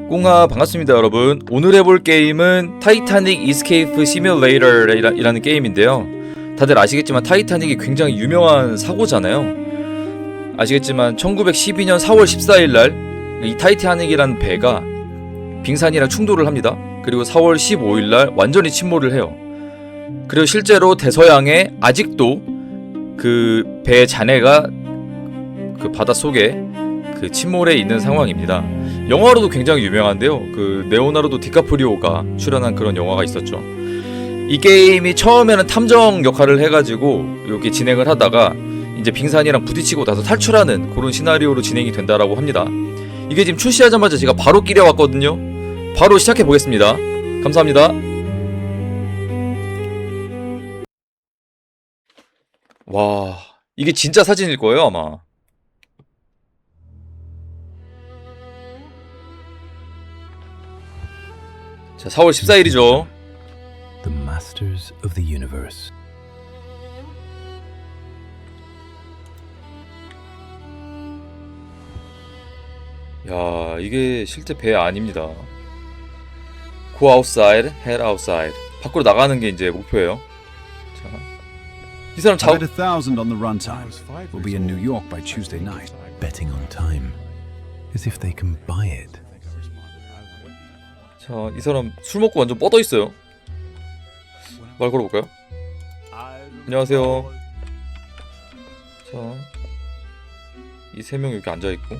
꽁아 반갑습니다 여러분. 오늘 해볼 게임은 타이타닉 이스케이프 시뮬레이터이라는 게임인데요. 다들 아시겠지만 타이타닉이 굉장히 유명한 사고잖아요. 아시겠지만 1912년 4월 14일날 이 타이타닉이라는 배가 빙산이랑 충돌을 합니다. 그리고 4월 15일날 완전히 침몰을 해요. 그리고 실제로 대서양에 아직도 그 배의 잔해가 그 바닷속에 그 침몰해 있는 상황입니다. 영화로도 굉장히 유명한데요. 그 레오나르도 디카프리오가 출연한 그런 영화가 있었죠. 이 게임이 처음에는 탐정 역할을 해가지고 이렇게 진행을 하다가 이제 빙산이랑 부딪히고 나서 탈출하는 그런 시나리오로 진행이 된다라고 합니다. 이게 지금 출시하자마자 제가 바로 끼려왔거든요. 바로 시작해 보겠습니다. 감사합니다. 와, 이게 진짜 사진일 거예요 아마. 자, 4월 14일이죠. The Masters of the Universe. 야, 이게 실제 배 아닙니다. Go outside, head outside. 밖으로 나가는 게 이제 목표예요. 자, 이 사람 I bet 1,000 on the runtime. We'll be in New York by Tuesday night. Betting on time, as if they can buy it. 자, 이 사람 술 먹고 완전 뻗어 있어요. 말 걸어볼까요? 안녕하세요. 자, 이 세 명 이렇게 앉아 있고,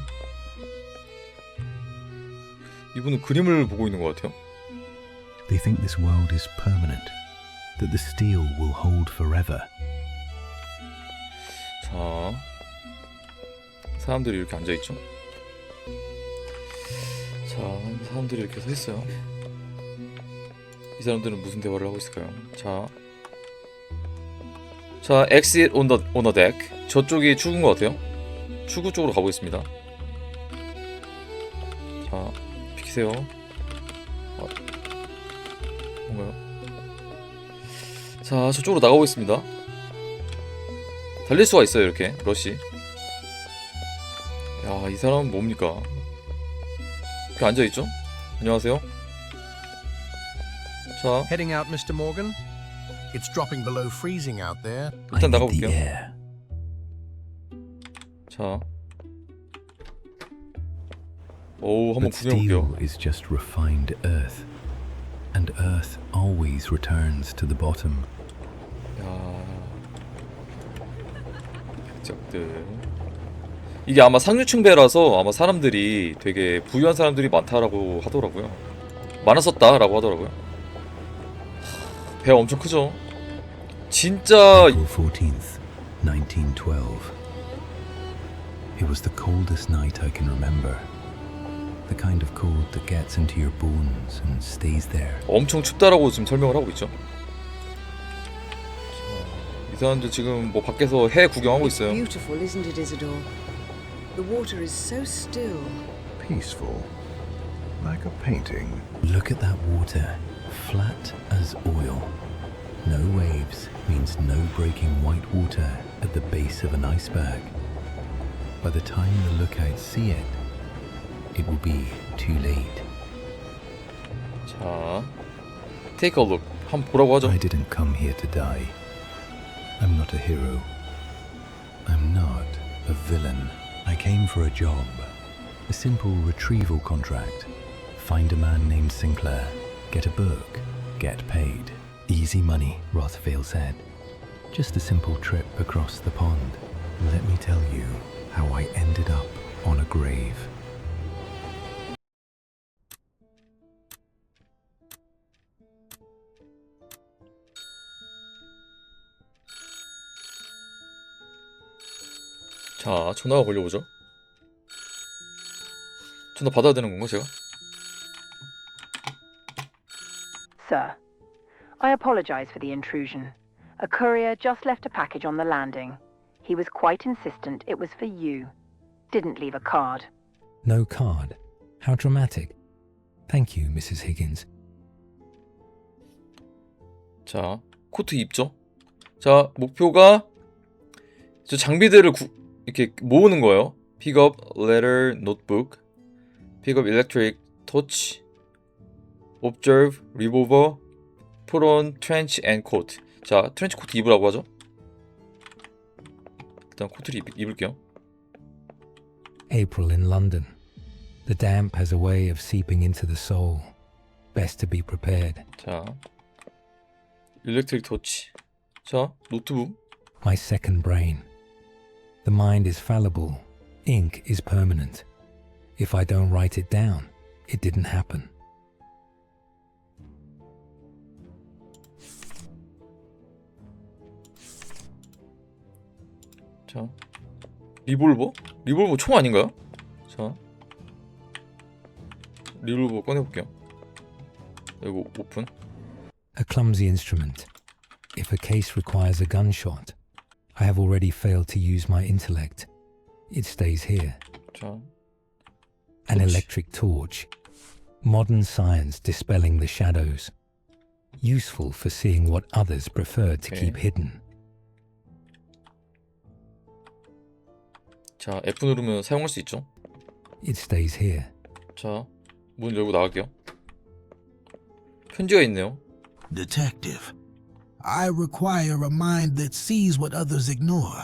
이분은 그림을 보고 있는 것 같아요. They think this world is permanent, that the steel will hold forever. 자, 사람들이 이렇게 앉아 있죠. 자, 사람들이 이렇게 서 있어요. 이 사람들은 무슨 대화를 하고 있을까요? 자, exit on the deck. 저쪽이 출구인 것 같아요. 출구 쪽으로 가보겠습니다. 자, 비키세요. 뭔가요? 자, 저쪽으로 나가보겠습니다. 달릴 수가 있어요, 이렇게. 러시. 야, 이 사람은 뭡니까? 이렇게 앉아있죠? 안녕하세요. 자, Heading out, Mr. Morgan. It's dropping below freezing out there. 일단 나가볼게요. Yeah. 자, 오, 한번 But 구경해볼게요. steel is just refined earth, and earth always returns to the bottom. 야, 백작들. 이게 아마 상류층 배라서 아마 사람들이 되게 부유한 사람들이 많다라고 하더라고요. 많았었다라고 하더라고요. 배 엄청 크죠? 진짜. April 14th, 1912. It was the coldest night I can remember. The kind of cold that gets into your bones and stays there. 엄청 춥다라고 지금 설명을 하고 있죠. 자, 이 사람들 지금 뭐 밖에서 해 구경하고 있어요. Beautiful, isn't it, Isidore? The water is so still. Peaceful. Like a painting. Look at that water, flat as oil. No waves means no breaking white water at the base of an iceberg. By the time the lookouts see it, it will be too late. 자, take a look. 한번 보라고 하죠. I didn't come here to die. I'm not a hero. I'm not a villain. I came for a job. A simple retrieval contract. Find a man named Sinclair. Get a book. Get paid. Easy money, Rothvale said. Just a simple trip across the pond. Let me tell you how I ended up on a grave. 자, 전화가 걸려오죠. 전화 받아야 되는 건가 제가? Sir, I apologize for the intrusion. A courier just left a package on the landing. He was quite insistent it was for you. Didn't leave a card. No card. How dramatic. Thank you, Mrs. Higgins. 자, 코트 입죠. 자, 목표가 저 장비들을 이렇게 모으는 거예요. Pick up letter notebook, pick up electric torch, observe, revolver, put on trench and coat. 자, 트렌치 코트 입으라고 하죠. 일단 코트를 입을게요. April in London. The damp has a way of seeping into the soul. Best to be prepared. 자, 일렉트릭 토치. 자, 노트북. My second brain. The mind is fallible. Ink is permanent. If I don't write it down, it didn't happen. 자, 리볼버? 리볼버 총 아닌가요? 자, 리볼버 꺼내볼게요. 이거 오픈. A clumsy instrument. If a case requires a gunshot, I have already failed to use my intellect. It stays here. 자, An torch. electric torch. Modern science dispelling the shadows. Useful for seeing what others prefer to Okay. keep hidden. 자, F 누르면 사용할 수 있죠. It stays here. 자, 문 열고 나갈게요. 편지가 있네요. Detective, I require a mind that sees what others ignore.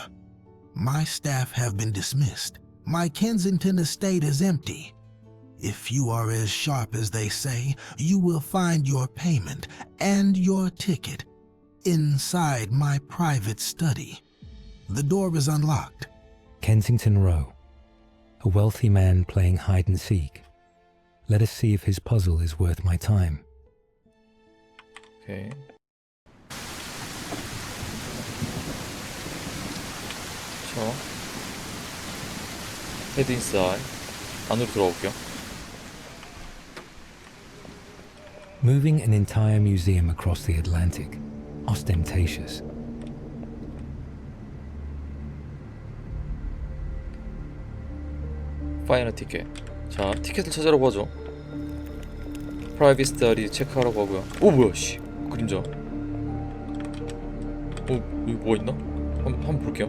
My staff have been dismissed. My Kensington estate is empty. If you are as sharp as they say, you will find your payment and your ticket inside my private study. The door is unlocked. Kensington Row. A wealthy man playing hide and seek. Let us see if his puzzle is worth my time. 오케이. 자, 헤드 인사이드. 안으로 들어갈게요. Moving an entire museum across the Atlantic. Ostentatious. 파이널 티켓. 자, 티켓을 찾으라고 하죠. 프라이빗 스터디 체크하라고 하고요. 오, 뭐야, 씨. 그림자. 여기 뭐가 있나? 한번 볼게요.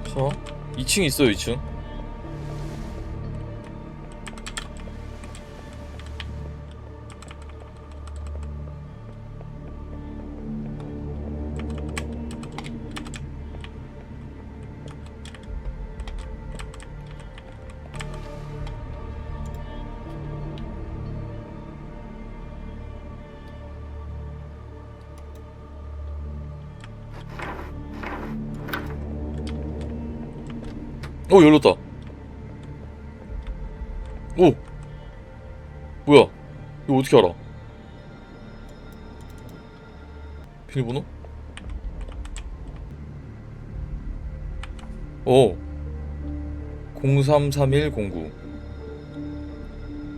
자, 2층 있어요, 2층. 열렸다. 오! 뭐야? 이거 어떻게 알아? 비밀번호? 033109.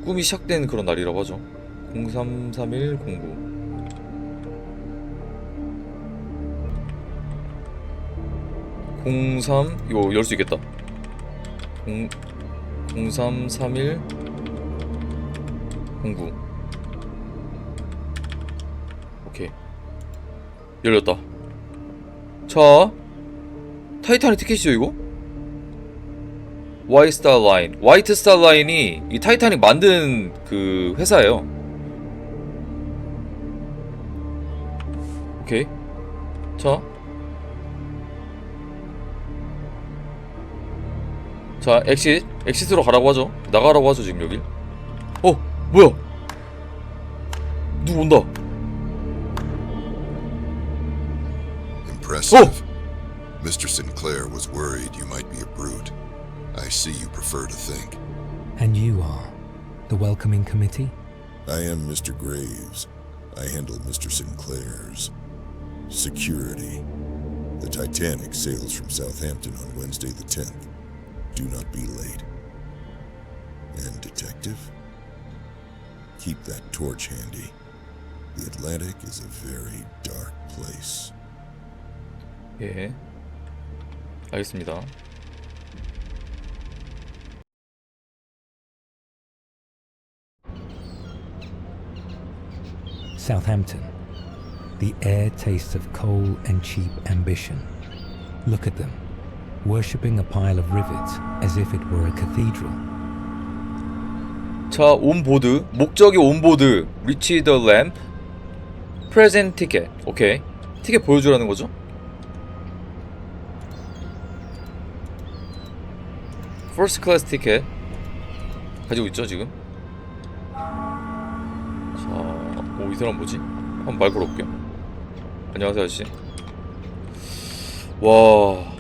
꿈이 시작된 그런 날이라고 하죠. 033109. 이거 열 수 있겠다. 033109. 오케이, 열렸다. 자, 타이타닉 티켓이죠 이거? 화이트 스타 라인. 화이트 스타 라인이 이 타이타닉 만든 그 회사예요. 오케이. 자, 엑시트로 가라고 하죠. 나가라고 하죠, 지금 여길. 뭐야? 누구 온다. Impressive. Mr. Sinclair was worried you might be a brute. I see you prefer to think. And you are the welcoming committee? I am Mr. Graves. I handle Mr. Sinclair's security. The Titanic sails from Southampton on Wednesday the 10th. Do not be late. And detective, keep that torch handy. The Atlantic is a very dark place. 예. 알겠습니다. Southampton. The air tastes of coal and cheap ambition. Look at them, worshipping a pile of rivets as if it were a cathedral. 자, 온보드. 목적이 온보드. Reach the lamp. Present ticket. 오케이. 티켓 보여주라는 거죠? First class 티켓 가지고 있죠 지금? 자, 오, 이 사람 뭐지? 한번 말 걸어볼게요. 안녕하세요 아저씨. 와,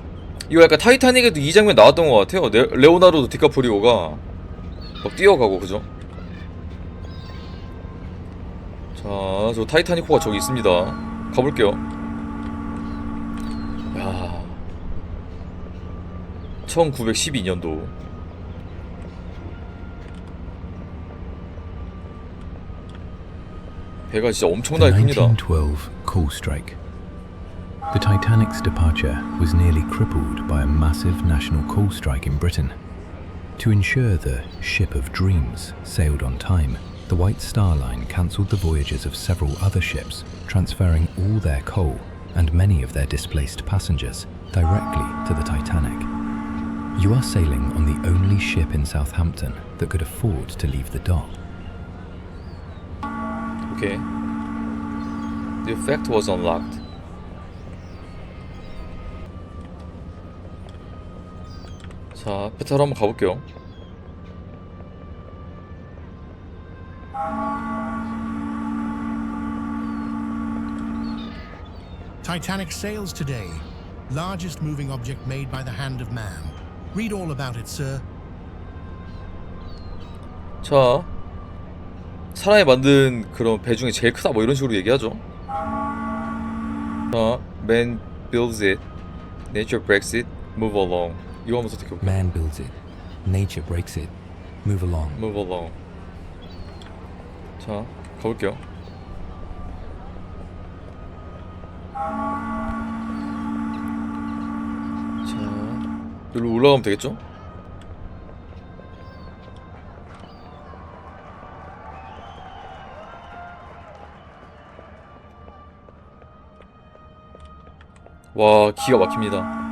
이거 약간 타이타닉에도 이 장면 나왔던 것 같아요. 레오나르도 디카프리오가 막 뛰어가고, 그죠? 자, 저 타이타닉호가 저기 있습니다. 가볼게요. 야, 1912년도. 배가 진짜 The 엄청나게 큽니다. 1912 coal strike. The Titanic's departure was nearly crippled by a massive national coal strike in Britain. To ensure the ship of dreams sailed on time, the White Star Line cancelled the voyages of several other ships, transferring all their coal and many of their displaced passengers directly to the Titanic. You are sailing on the only ship in Southampton that could afford to leave the dock. Okay. The effect was unlocked. 자, 베타로 한번 가볼게요. Titanic sails today. Largest moving object made by the hand of man. Read all about it, sir. 자, 사람이 만든 그런 배 중에 제일 크다 뭐 이런 식으로 얘기하죠. 자, man builds it, nature breaks it, move along. 이거 한번 선택해볼게요. Man builds it, nature breaks it. Move along. Move along. 자, 가볼게요. 자, 여기로 올라가면 되겠죠? 와, 기가 막힙니다.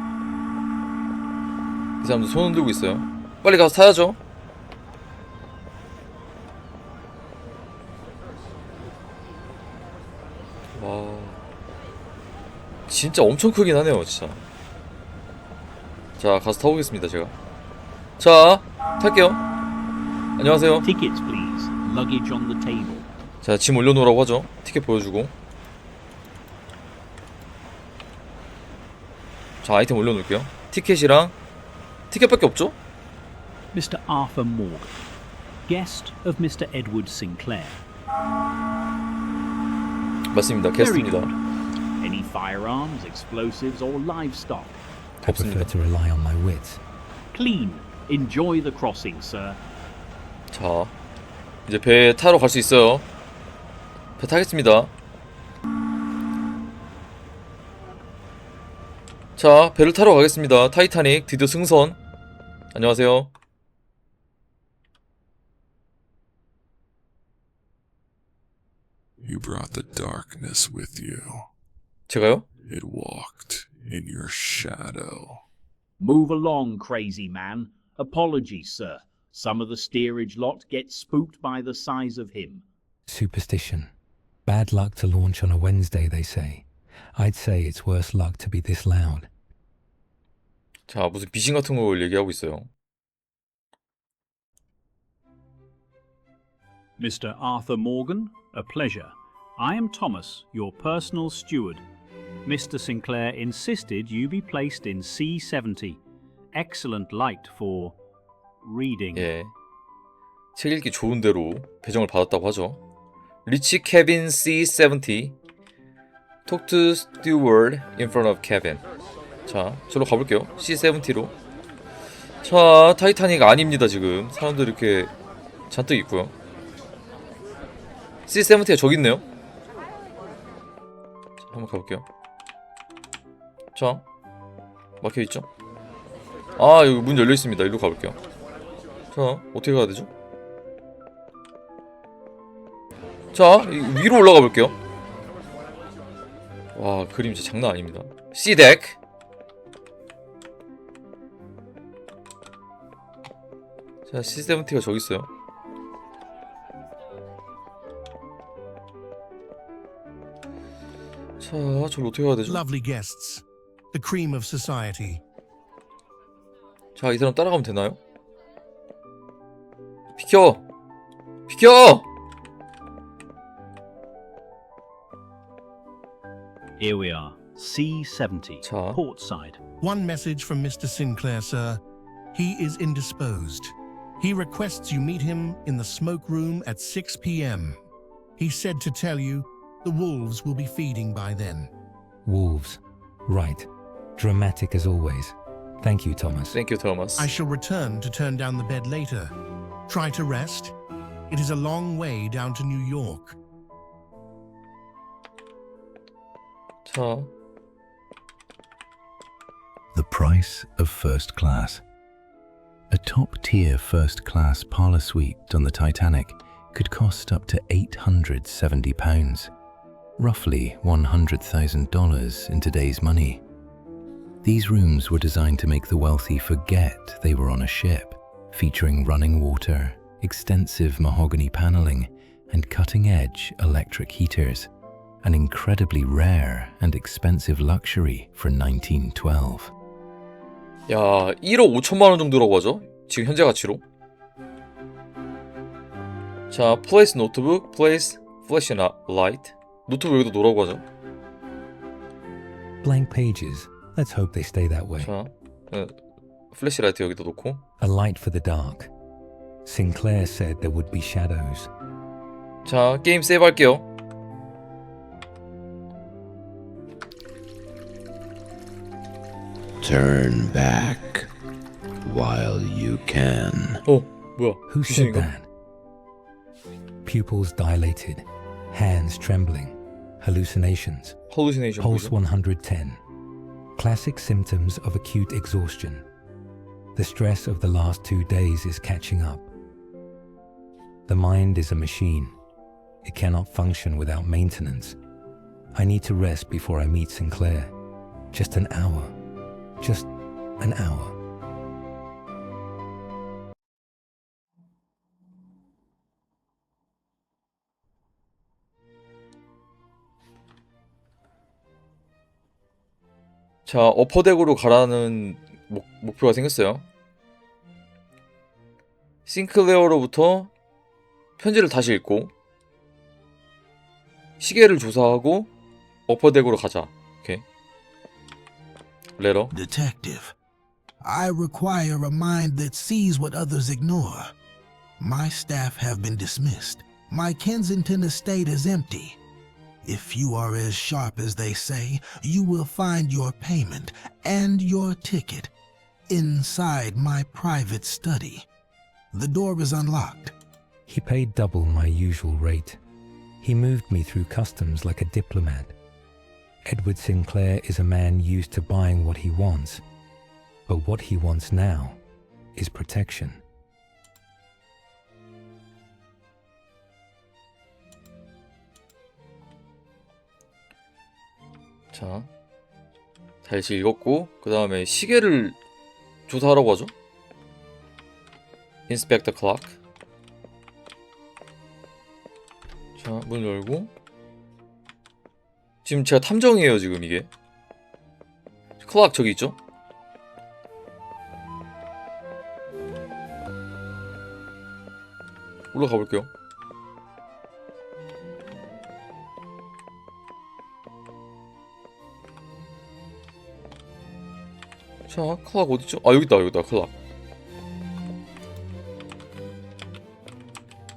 이 사람도 손 흔들고 있어요. 빨리 가서 타야죠. 와, 진짜 엄청 크긴 하네요, 진짜. 자, 가서 타보겠습니다, 제가. 자, 탈게요. 안녕하세요. Tickets, please. Luggage on the table. 자, 짐 올려놓으라고 하죠. 티켓 보여주고. 자, 아이템 올려놓을게요. 티켓이랑 티켓밖에 없죠? Mr. Arthur Morgan, guest of Mr. Edward Sinclair. 맞습니다. Very 게스트입니다. good. Any firearms, explosives, or livestock? I prefer to rely on my wits. Clean. Enjoy the crossing, sir. 자, 이제 배 타러 갈 수 있어요. 배 타겠습니다. 자, 배를 타러 가겠습니다. 타이타닉 드디어 승선. 안녕하세요. You brought the darkness with you. 제가요? It walked in your shadow. Move along, crazy man. Apologies, sir. Some of the steerage lot get spooked by the size of him. Superstition. Bad luck to launch on a Wednesday, they say. I'd say it's worse luck to be this loud. 자, 무슨 미신 같은 걸 얘기하고 있어요. Mr. Arthur Morgan, a pleasure. I am Thomas, your personal steward. Mr. Sinclair insisted you be placed in C70. Excellent light for reading. 예, 책 읽기 좋은 대로 배정을 받았다고 하죠. Reach cabin C70. Talk to steward in front of cabin. 자, 저로 가볼게요. C70로. 자, 타이타닉 아닙니다 지금. 사람들 이렇게 잔뜩 있고요. C70가 저기 있네요. 한번 가볼게요. 자, 막혀있죠? 아, 여기 문 열려있습니다. 이리로 가볼게요. 자, 어떻게 가야 되죠? 자, 위로 올라가 볼게요. 와, 그림 진짜 장난 아닙니다. C덱. 자, C70가 저기 있어요. 자, 저를 어떻게 가야 되죠? Lovely guests, the cream of society. 자, 이 사람 따라가면 되나요? 비켜! 비켜! Here we are, C70, 자. portside. One message from Mr. Sinclair, sir. He is indisposed. He requests you meet him in the smoke room at 6 p.m. He said to tell you the wolves will be feeding by then. Wolves. Right. Dramatic as always. Thank you, Thomas. Thank you, Thomas. I shall return to turn down the bed later. Try to rest. It is a long way down to New York. 자, The price of first class. A top-tier first-class parlour suite on the Titanic could cost up to £870, roughly $100,000 in today's money. These rooms were designed to make the wealthy forget they were on a ship, featuring running water, extensive mahogany panelling, and cutting-edge electric heaters, an incredibly rare and expensive luxury for 1912. 야, 1억 5천만 원 정도라고 하죠? 지금 현재 가치로. 자, place notebook, place flashlight. 노트북 여기도 놓으라고 하죠. Blank pages. Let's hope they stay that way. 자, 플래시라이트 여기다 놓고. A light for the dark. Sinclair said there would be shadows. 자, 게임 세이브 할게요. Turn back while you can. 뭐야? Who said that? Pupils dilated, hands trembling, hallucinations. hallucination Pulse 뭐죠? 110. Classic symptoms of acute exhaustion. The stress of the last 2 days is catching up. The mind is a machine. It cannot function without maintenance. I need to rest before I meet Sinclair. Just an hour. Just an hour. 자, 어퍼덱으로 가라는 목표가 생겼어요. 싱클레어로부터 편지를 다시 읽고 시계를 조사하고 어퍼덱으로 가자. 오케이. 레러. Detective, I require a mind that sees what others ignore. My staff have been dismissed. My Kensington estate is empty. If you are as sharp as they say, you will find your payment and your ticket inside my private study. The door is unlocked. He paid double my usual rate. He moved me through customs like a diplomat. Edward Sinclair is a man used to buying what he wants, but what he wants now is protection. 자, 다시 읽었고 그 다음에 시계를 조사하라고 하죠. Inspect the clock. 자, 문 열고 지금 제가 탐정이에요. 지금 이게 클락 저기 있죠. 올라가 볼게요. 자, 클락 어딨죠? 아, 여기있다, 여기다, 클락.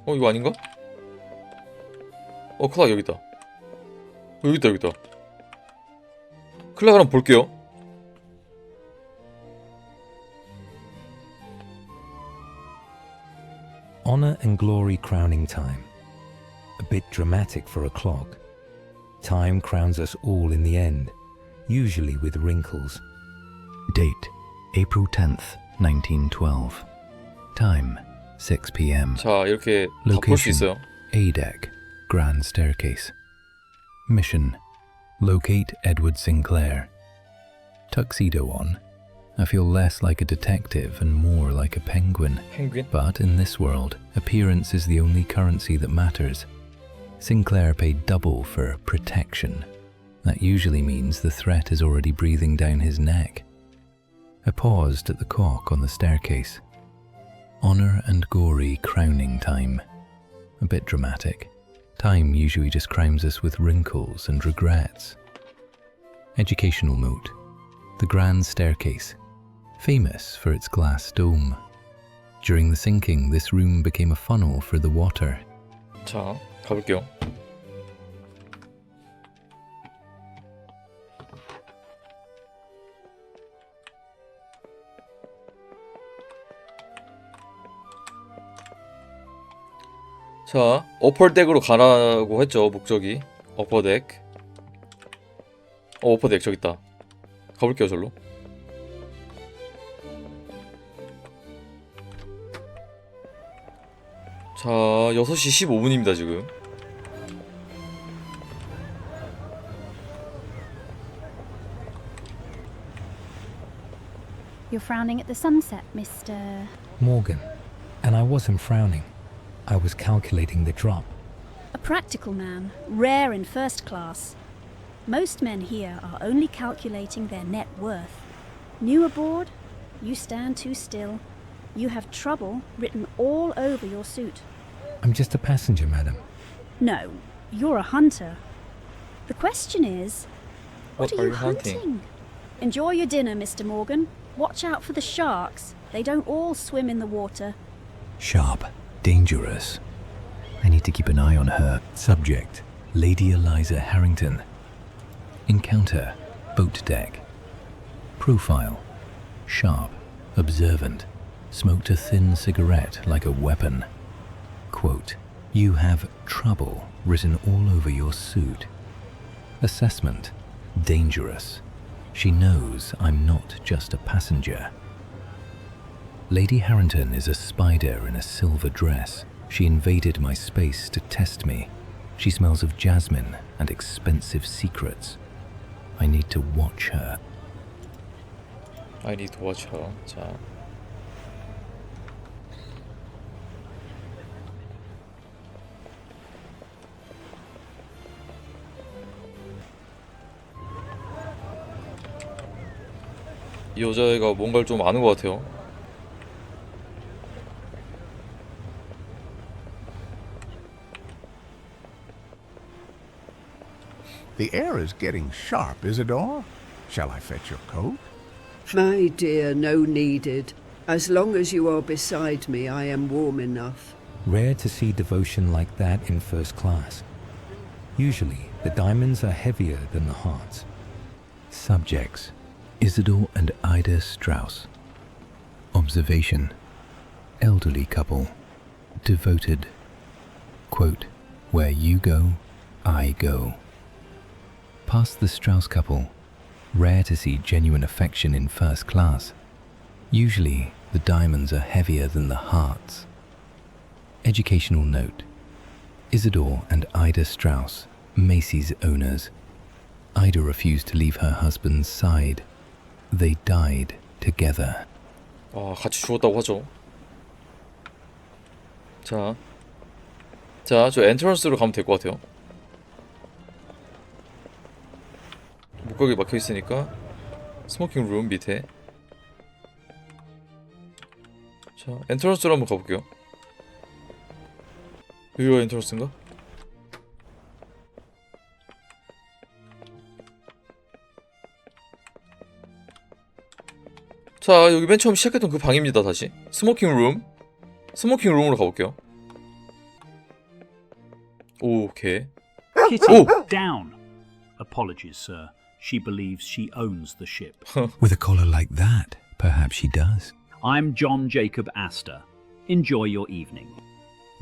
이거 아닌가? 클락 여기있다. 여기있다, 여기있다. 클락 한번 볼게요. Honor and glory crowning time. A bit dramatic for a clock. Time crowns us all in the end, usually with wrinkles. Date, April 10th, 1912. Time, 6 p.m. 자, 이렇게 다 볼 수 있어요. A deck, grand staircase. Mission, locate Edward Sinclair. Tuxedo on. I feel less like a detective and more like a penguin. 펭귄? But in this world, appearance is the only currency that matters. Sinclair paid double for protection. That usually means the threat is already breathing down his neck. I paused at the cock on the staircase. Honor and gory crowning time. A bit dramatic. Time usually just crowns us with wrinkles and regrets. Educational note. The grand staircase. Famous for its glass dome. During the sinking, this room became a funnel for the water. 자, 가볼게요. 자, 어퍼덱으로 가라고 했죠, 목적이. 어퍼덱. 어퍼덱 저기 있다. 가볼게요, 절로. 자, 6시 15분입니다, 지금. You're frowning at the sunset, Mr. Morgan. And I wasn't frowning. I was calculating the drop. A practical man, rare in first class. Most men here are only calculating their net worth. New aboard? You stand too still. You have trouble written all over your suit. I'm just a passenger, madam. No, you're a hunter. The question is, what are you hunting? hunting? Enjoy your dinner, Mr. Morgan. Watch out for the sharks. They don't all swim in the water. Sharp, dangerous. I need to keep an eye on her. Subject, Lady Eliza Harrington. Encounter, boat deck. Profile, sharp, observant. Smoked a thin cigarette like a weapon. Quote, you have trouble written all over your suit. Assessment, dangerous. She knows I'm not just a passenger. Lady Harrington is a spider in a silver dress. She invaded my space to test me. She smells of jasmine and expensive secrets. I need to watch her. I need to watch her. 자. 이 여자애가 뭔가를 좀 아는 것 같아요. The air is getting sharp, Isidore. Shall I fetch your coat? My dear, no needed. As long as you are beside me, I am warm enough. Rare to see devotion like that in first class. Usually, the diamonds are heavier than the hearts. Subjects, Isidore and Ida Strauss. Observation, elderly couple, devoted. Quote, where you go, I go. Past the Strauss couple, rare to see genuine affection in first class. Usually, the diamonds are heavier than the hearts. Educational note, Isidore and Ida Strauss, Macy's owners. Ida refused to leave her husband's side. They died together. 아, 같이 죽었다고 하죠. 자, 저 엔트런스로 가면 될 것 같아요. 목각이 막혀 있으니까 스모킹 룸 밑에. 자, 엔트런스로 한번 가볼게요. 여기가 엔트런스인가? 자, 여기 맨 처음 시작했던 그 방입니다. 다시 스모킹 룸으로 가볼게요. 오케이. Kitty, down. Apologies, sir. She believes she owns the ship. With a collar like that, perhaps she does. I'm John Jacob Astor. Enjoy your evening.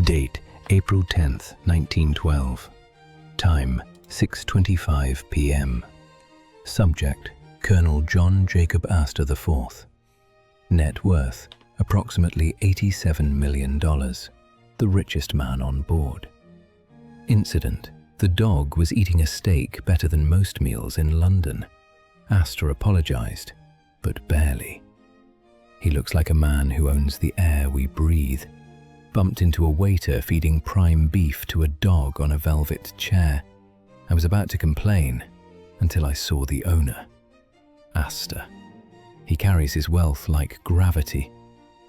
Date, April 10th, 1912. Time, 6:25 p.m. Subject: Colonel John Jacob Astor IV. Net worth: approximately $87 million. The richest man on board. Incident: the dog was eating a steak better than most meals in London. Astor apologized, but barely. He looks like a man who owns the air we breathe. Bumped into a waiter feeding prime beef to a dog on a velvet chair. I was about to complain until I saw the owner, Astor. He carries his wealth like gravity.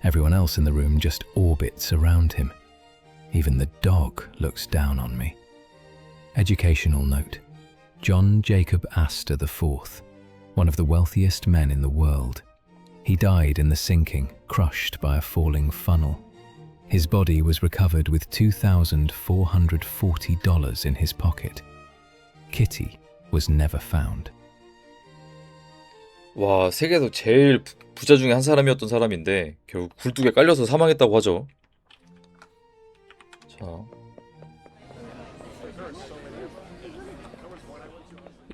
Everyone else in the room just orbits around him. Even the dog looks down on me. Educational note: John Jacob Astor IV, one of the wealthiest men in the world. He died in the sinking, crushed by a falling funnel. His body was recovered with $2,440 in his pocket. Kitty was never found. 와, 세계에서 제일 부자 중에 한 사람이었던 사람인데 결국 굴뚝에 깔려서 사망했다고 하죠. 자,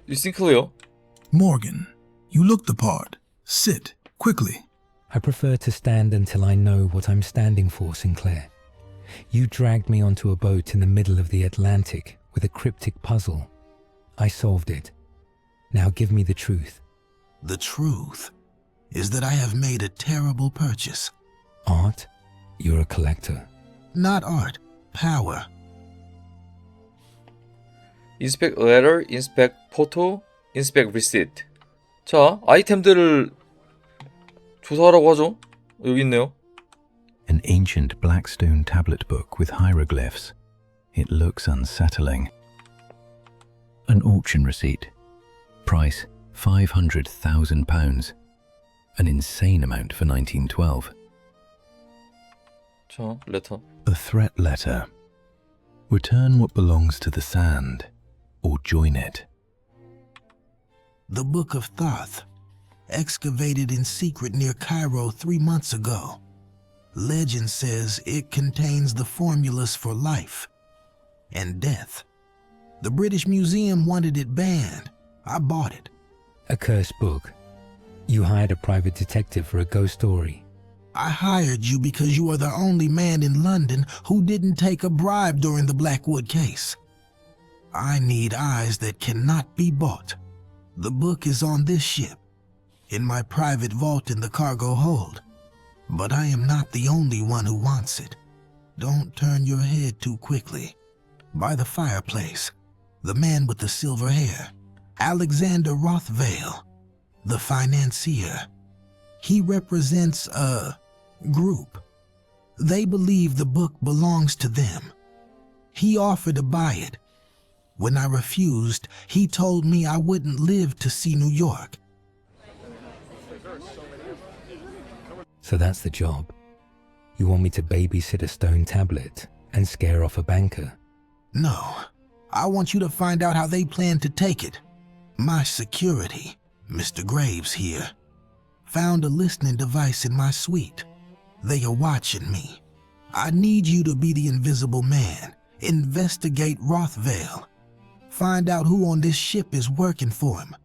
You Sinclair. Morgan, you look the part. Sit, quickly. I prefer to stand until I know what I'm standing for, Sinclair. You dragged me onto a boat in the middle of the Atlantic with a cryptic puzzle. I solved it. Now give me the truth. The truth is that I have made a terrible purchase. Art? You're a collector. Not art, power. Inspect letter, inspect photo, inspect receipt. 자, 아이템들을 조사하라고 하죠. 여기 있네요. An ancient blackstone tablet book with hieroglyphs. It looks unsettling. An auction receipt. Price £500,000. An insane amount for 1912. 자, letter. A threat letter. Return what belongs to the sand, or join it. The Book of Thoth, excavated in secret near Cairo 3 months ago. Legend says it contains the formulas for life and death. The British Museum wanted it banned. I bought it. A cursed book. You hired a private detective for a ghost story. I hired you because you are the only man in London who didn't take a bribe during the Blackwood case. I need eyes that cannot be bought. The book is on this ship, in my private vault in the cargo hold. But I am not the only one who wants it. Don't turn your head too quickly. By the fireplace, the man with the silver hair, Alexander Rothvale, the financier. He represents a group. They believe the book belongs to them. He offered to buy it. When I refused, he told me I wouldn't live to see New York. So that's the job. You want me to babysit a stone tablet and scare off a banker? No, I want you to find out how they plan to take it. My security, Mr. Graves here, found a listening device in my suite. They are watching me. I need you to be the invisible man. Investigate Rothvale. Find out who on this ship is working for him.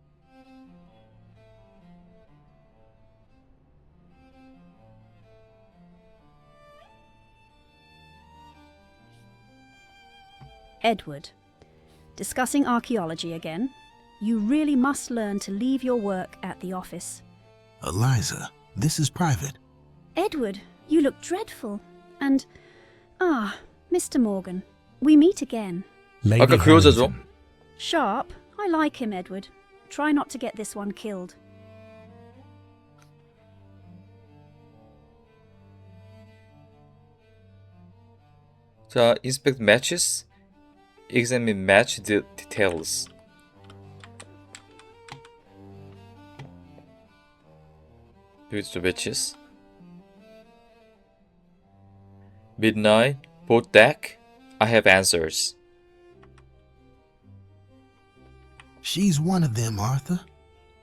Edward. Discussing archaeology again. You really must learn to leave your work at the office. Eliza, this is private. Edward, you look dreadful. And, Mr. Morgan, we meet again. 아까 그 여자죠? Sharp. I like him, Edward. Try not to get this one killed. 자, inspect matches, examine match details. 여기 있죠, matches. Midnight, boat deck. I have answers. She's one of them, Arthur.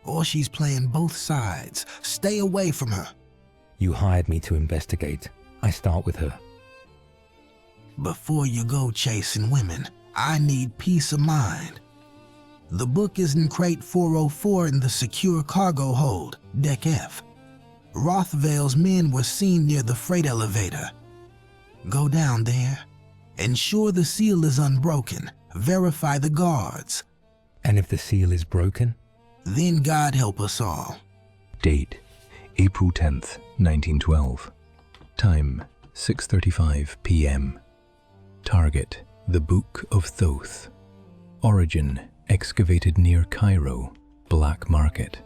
Or she's playing both sides. Stay away from her. You hired me to investigate. I start with her. Before you go chasing women, I need peace of mind. The book is in crate 404 in the secure cargo hold, Deck F. Rothvale's men were seen near the freight elevator. Go down there. Ensure the seal is unbroken. Verify the guards. And if the seal is broken? Then God help us all. Date, April 10th, 1912. Time, 6:35 p.m. Target, the Book of Thoth. Origin, excavated near Cairo, black market.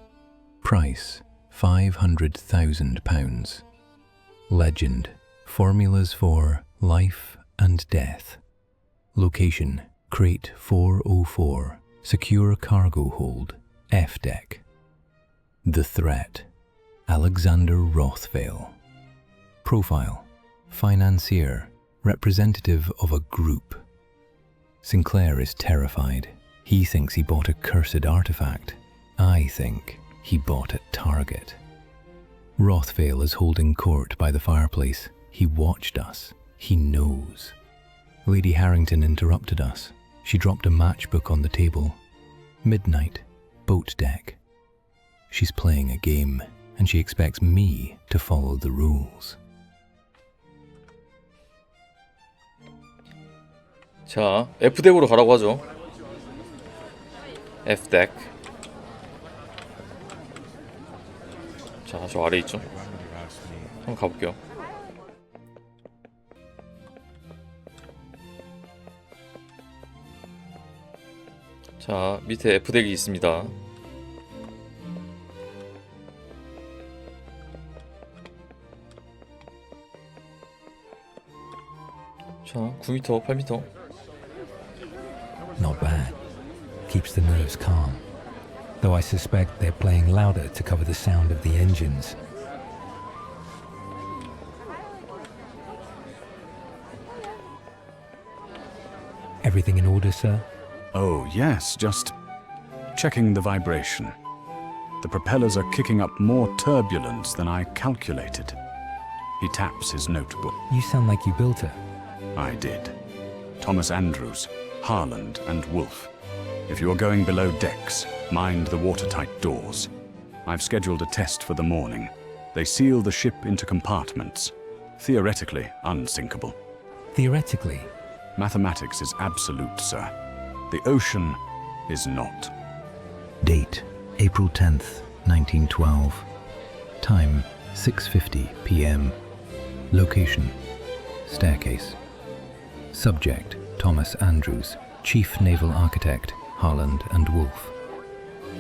Price, £500,000. Legend, formulas for life and death. Location, crate 404, secure cargo hold, F deck. The threat, Alexander Rothvale. Profile, financier, representative of a group. Sinclair is terrified. He thinks he bought a cursed artifact. I think he bought a target. Rothvale is holding court by the fireplace. He watched us. He knows. Lady Harrington interrupted us. She dropped a matchbook on the table. Midnight, boat deck. She's playing a game, and she expects me to follow the rules. 자, F덱으로 가라고 하죠. F덱. 자, 저 아래 있죠. 한번 가볼게요. 자, 밑에 F덱이 있습니다. 자, 9m, 8m. Not bad. Keeps the nerves calm. Though I suspect they're playing louder to cover the sound of the engines. Everything in order, sir? Oh, yes, just checking the vibration. The propellers are kicking up more turbulence than I calculated. He taps his notebook. You sound like you built her. I did. Thomas Andrews, Harland, and Wolfe. If you are going below decks, mind the watertight doors. I've scheduled a test for the morning. They seal the ship into compartments. Theoretically unsinkable. Theoretically? Mathematics is absolute, sir. The ocean is not. Date, April 10th, 1912. Time, 6:50 p.m. Location, staircase. Subject, Thomas Andrews, Chief Naval Architect, Harland and Wolfe.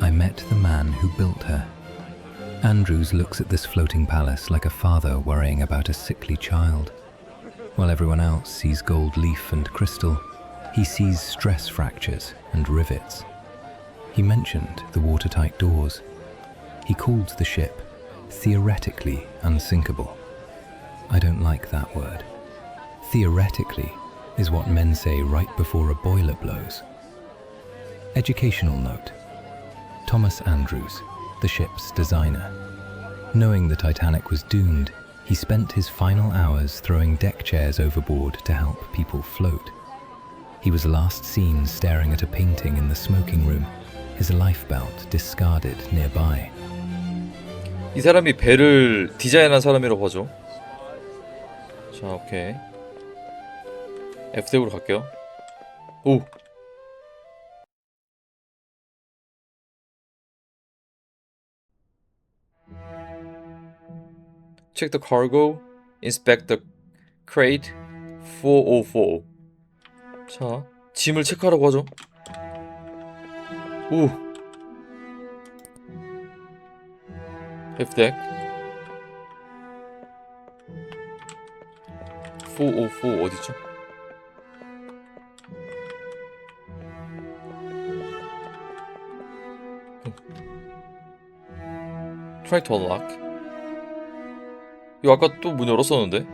I met the man who built her. Andrews looks at this floating palace like a father worrying about a sickly child. While everyone else sees gold leaf and crystal, he sees stress fractures and rivets. He mentioned the watertight doors. He called the ship theoretically unsinkable. I don't like that word. Theoretically is what men say right before a boiler blows. Educational note. Thomas Andrews, the ship's designer. Knowing the Titanic was doomed, he spent his final hours throwing deck chairs overboard to help people float. He was last seen staring at a painting in the smoking room, his lifebelt discarded nearby. 이 사람이 배를 디자인한 사람이라고 하죠. 자, 오케이. F덱으로 갈게요. 오! Check the cargo. Inspect the crate 404. 자, 짐을 체크하라고 하죠. 오! F덱 404 어디죠? Try to unlock. 이거 아까 또 문 열었었는데?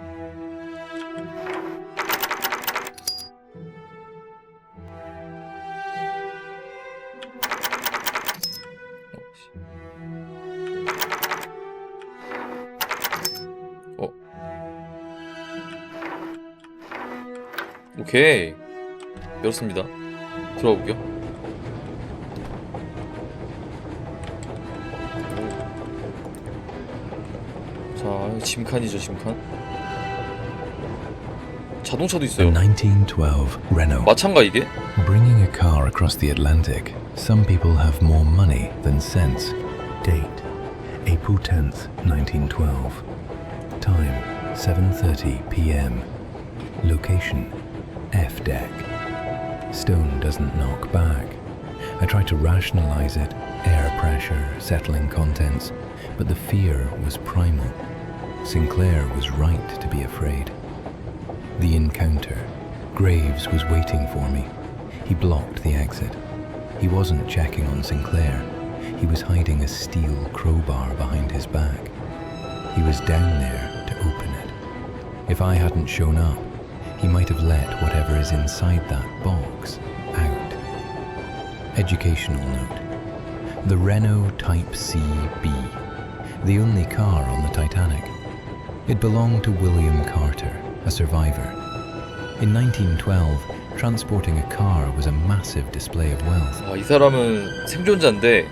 오케이. 열었습니다. 들어가 볼게요. 자, 짐칸이죠, 짐칸. 자동차도 A 있어요. 1912 Renault. 마찬가 이게? Bringing a car across the Atlantic. Some people have more money than sense. Date: April 10th, 1912. Time: 7:30 p.m. Location: F deck. Stone doesn't knock back. I tried to rationalize it, air pressure, settling contents, but the fear was primal. Sinclair was right to be afraid. The encounter. Graves was waiting for me. He blocked the exit. He wasn't checking on Sinclair. He was hiding a steel crowbar behind his back. He was down there to open it. If I hadn't shown up, he might have let whatever is inside that box out. Educational note. The Renault Type CB, the only car on the Titanic. It belonged to William Carter, a survivor. In 1912, transporting a car was a massive display of wealth. 아, 이 사람은 생존자인데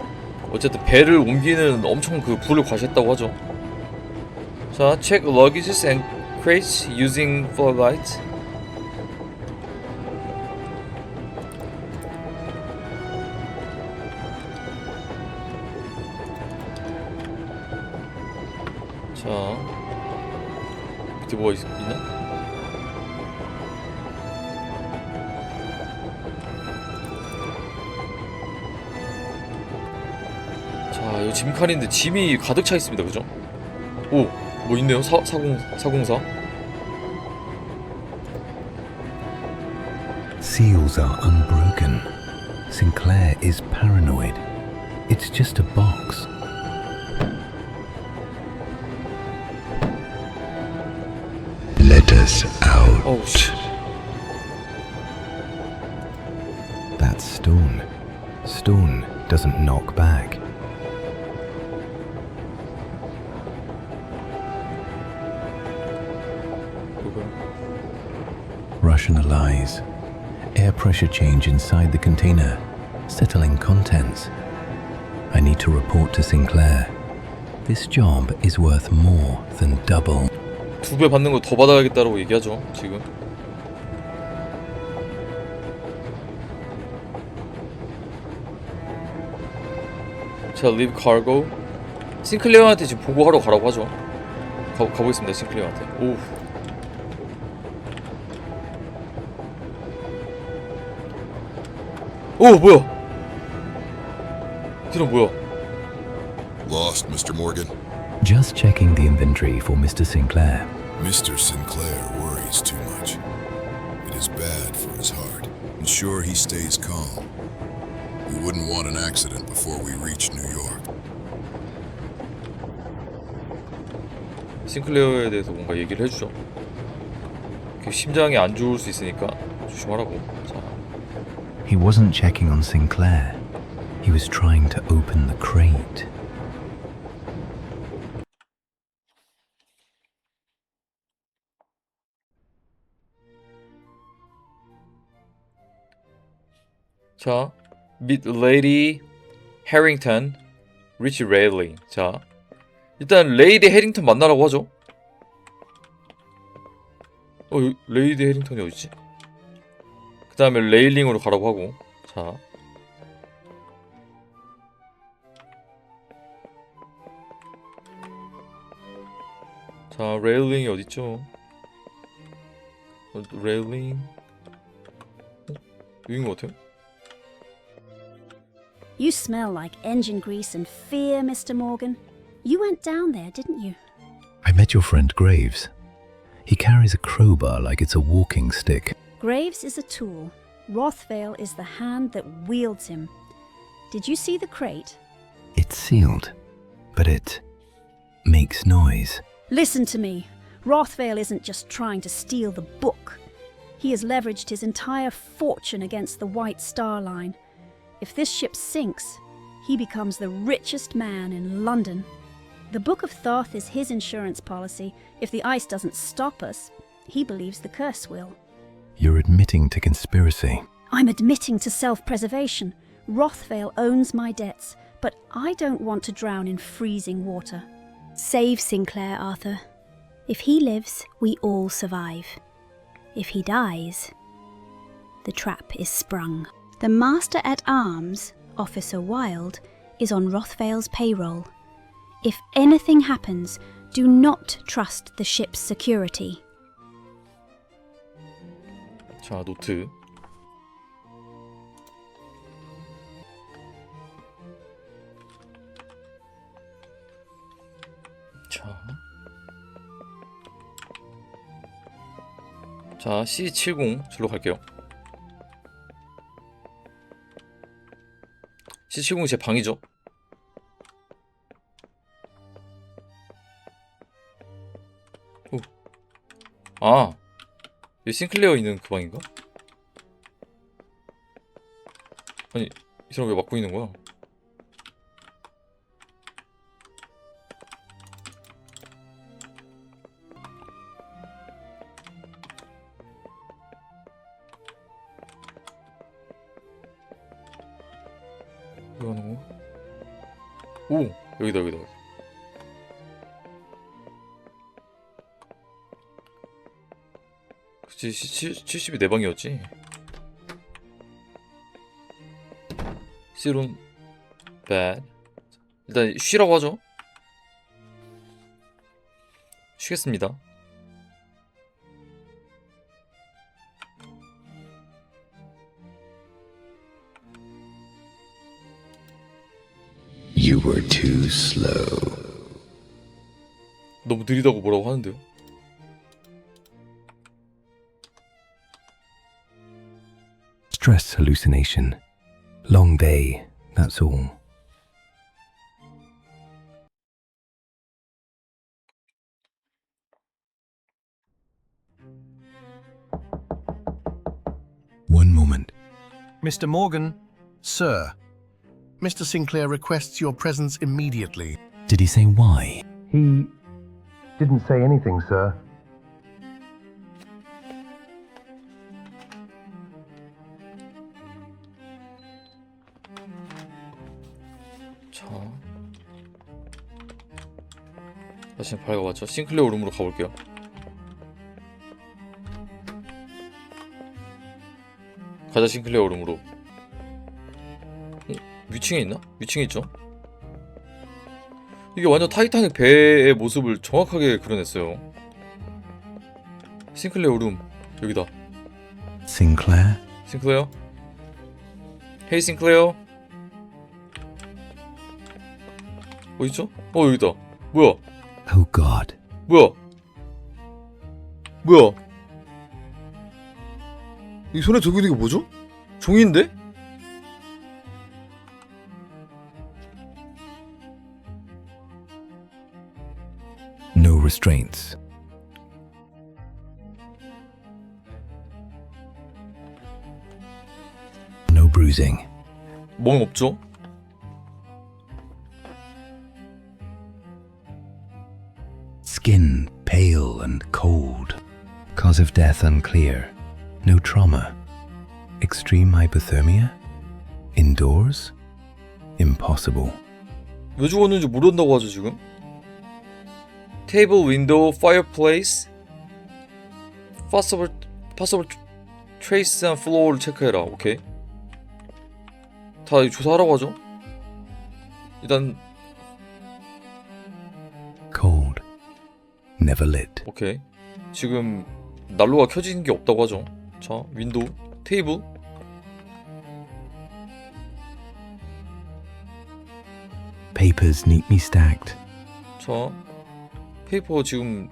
어쨌든 배를 옮기는 엄청 그 부를 과시했다고 하죠. 자, check luggages and crates using floodlights. 자, 밑에 뭐가 있나? 자, 여기 짐칸인데 짐이 가득 차 있습니다, 그죠? 오, 뭐 있네요. 404. Seals are unbroken. Sinclair is paranoid. It's just a box. Let us out. 어우 씨. That's stone. Stone doesn't knock back. Rationalize. Air pressure change inside the container. Settling contents. I need to report to Sinclair. This job is worth more than double. 2배 받는 거 더 받아야겠다라고 얘기하죠, 지금. 자, leave cargo. 싱클레어한테 지금 보고하러 가라고 하죠. 가보겠습니다, 싱클레어한테. 오. 오, 뭐야? 이런 뭐야? Lost, Mr. Morgan? Just checking the inventory for Mr. Sinclair. Mr. Sinclair worries too much. It is bad for his heart. Ensure he stays calm. We wouldn't want an accident before we reach New York. 싱클레어에 대해서 뭔가 얘기를 해주죠. 심장이 안 좋을 수 있으니까 조심하라고. 자. He wasn't checking on Sinclair. He was trying to open the crate. 자, meet Lady Harrington, Rich Rayleigh. 자, 일단 레이디 해링턴 만나라고 하죠. 레이디 해링턴이 어디지? 그 다음에 레일링으로 가라고 하고. 자, 자, 레일링이 어딨죠? 레일링 여긴 것 같아요. You smell like engine grease and fear, Mr. Morgan. You went down there, didn't you? I met your friend Graves. He carries a crowbar like it's a walking stick. Graves is a tool. Rothvale is the hand that wields him. Did you see the crate? It's sealed, but it makes noise. Listen to me. Rothvale isn't just trying to steal the book. He has leveraged his entire fortune against the White Star Line. If this ship sinks, he becomes the richest man in London. The Book of Thoth is his insurance policy. If the ice doesn't stop us, he believes the curse will. You're admitting to conspiracy. I'm admitting to self-preservation. Rothvale owns my debts, but I don't want to drown in freezing water. Save Sinclair, Arthur. If he lives, we all survive. If he dies, the trap is sprung. The Master-at-Arms, Officer Wilde, is on Rothvale's payroll. If anything happens, do not trust the ship's security. 자, 노트. 자, C70 절로 갈게요. C70이 제 방이죠. 오. 아, 여기 싱클레어 있는 그 방인가? 아니, 이 사람 왜 막고 있는 거야? 왜 하는 거야? 오! 여기다, 여기다. 그치, C70이 내 방이었지. C론 bad. 일단 쉬라고 하죠. 쉬겠습니다. You were too slow. 너무 느리다고 뭐라고 하는데요? Stress hallucination. Long day, that's all. One moment. Mr. Morgan, sir. Mr. Sinclair requests your presence immediately. Did he say why? He didn't say anything, sir. 자, 다시 밝아봤죠. 싱클레어 룸으로 가볼게요. 가자, 싱클레어 룸으로. 위층에 있나? 위층에 있죠. 이게 완전 타이타닉 배의 모습을 정확하게 그려냈어요. 싱클레어 룸 여기다. Sinclair? 싱클레어? 헤이 싱클레어? 어딨죠? 여기다. 뭐야? Oh God. 뭐야? 뭐야? 이 손에 들고 있는 게 뭐죠? 종이인데? No restraints. No bruising. 멍 없죠? Skin pale and cold. Cause of death unclear. No trauma. Extreme hypothermia? Indoors? Impossible. 왜 죽었는지 모른다고 하죠 지금? Table, window, fireplace, possible trace and floor를 체크해라. 오케이. 다 조사하라고 하죠. 일단 Cold. Never lit. 오케이. 지금 난로가 켜진 게 없다고 하죠. 자, 윈도우, 테이블. Papers neatly stacked. 자, 페이퍼 지금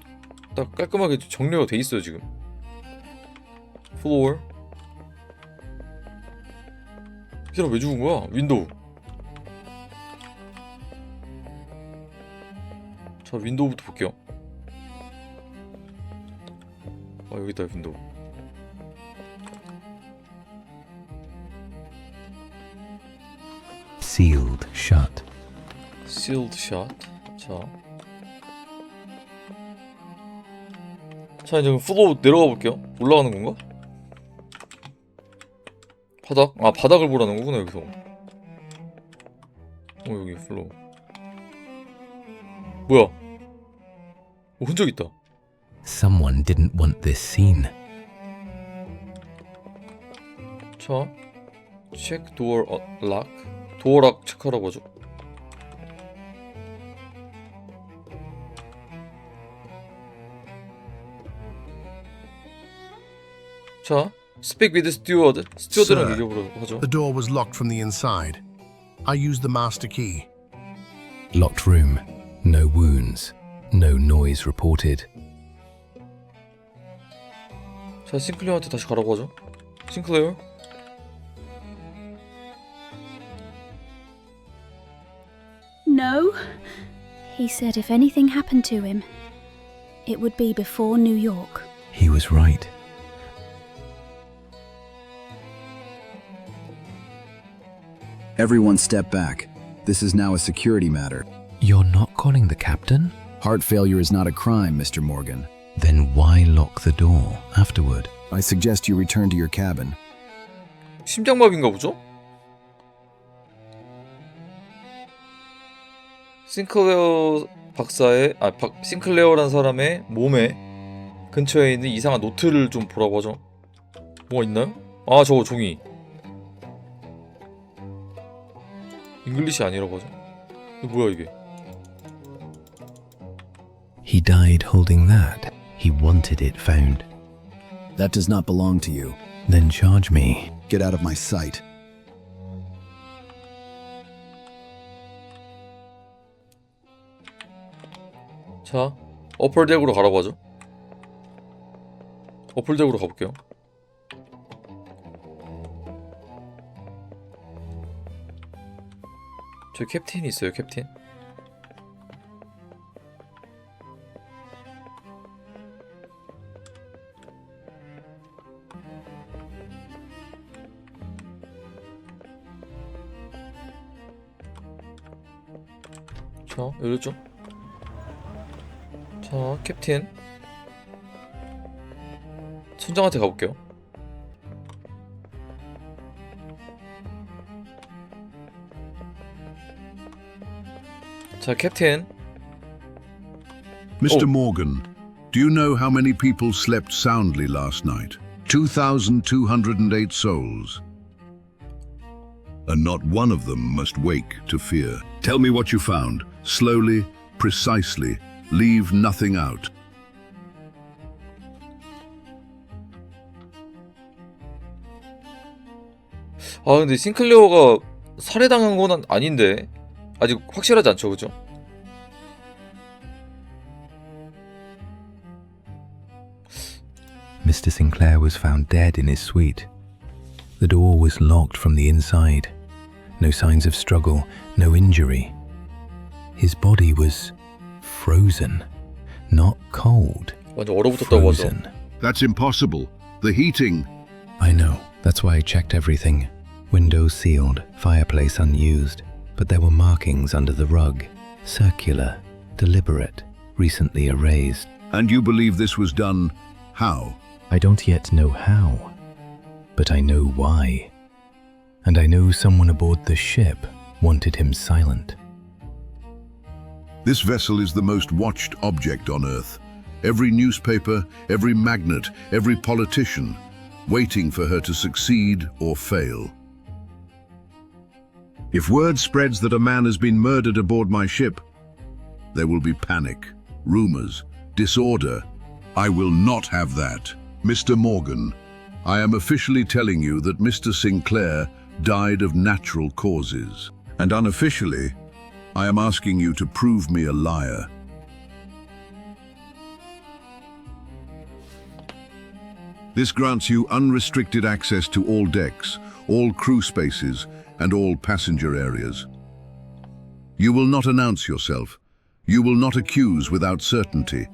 딱 깔끔하게 정리가 돼 있어요 지금. 플로어. 이 사람 왜 죽은 거야? 윈도우. 자, 윈도우부터 볼게요. 아, 여기다 윈도우. Sealed shut. Sealed shut. 자, 이제 플로우 내려가 볼게요. 올라가는 건가? 바닥? 아, 바닥을 보라는 거구나 여기서. 여기 플로우. 뭐야? 흔적 있다. Someone didn't want this seen. 자, check door lock. 도어락 체크하라고 하죠. 자, speak with steward. 스튜어드랑 Sir, 얘기해보라고 하죠. The door was locked from the inside. I used the master key. Locked room. No wounds. No noise reported. 자, 싱클레어한테 다시 가라고 하죠. 싱클레어. No. He said if anything happened to him, it would be before New York. He was right. Everyone step back. This is now a security matter. You're not calling the captain? Heart failure is not a crime, Mr. Morgan. Then why lock the door afterward? I suggest you return to your cabin. 심장마비인가 보죠? 싱클레어 박사의 싱클레어란 사람의 몸에 근처에 있는 이상한 노트를 좀 보라고 하죠. 뭐가 있나요? 아, 저거 종이. 잉글리시 아니라고 하죠. 이거 뭐야 이게? He died holding that. He wanted it found. That does not belong to you. Then charge me. Get out of my sight. 자, 어플덱으로 가라고 하죠. 어플덱으로 가볼게요. 저기 캡틴이 있어요, 캡틴. 자, 열렸죠? 자, 캡틴 선장한테 가볼게요. 자, 캡틴. Mr. Oh. Morgan, do you know how many people slept soundly last night? 2,208 souls. And not one of them must wake to fear. Tell me what you found. Slowly, precisely. Leave nothing out. 아, 근데 싱클레어가 살해당한 건 아닌데 아직 확실하지 않죠, 그죠? Mr. Sinclair was found dead in his suite. The door was locked from the inside. No signs of struggle, no injury. His body was frozen, not cold. 완전 얼어붙었다고 하죠. Frozen. That's impossible. The heating. I know. That's why I checked everything. Windows sealed, fireplace unused. But there were markings under the rug. Circular, deliberate, recently erased. And you believe this was done how? I don't yet know how, but I know why. And I know someone aboard the ship wanted him silent. This vessel is the most watched object on Earth. Every newspaper, every magnate, every politician, waiting for her to succeed or fail. If word spreads that a man has been murdered aboard my ship, there will be panic, rumors, disorder. I will not have that. Mr. Morgan, I am officially telling you that Mr. Sinclair died of natural causes. And unofficially, I am asking you to prove me a liar. This grants you unrestricted access to all decks, all crew spaces, and all passenger areas. You will not announce yourself. You will not accuse without certainty,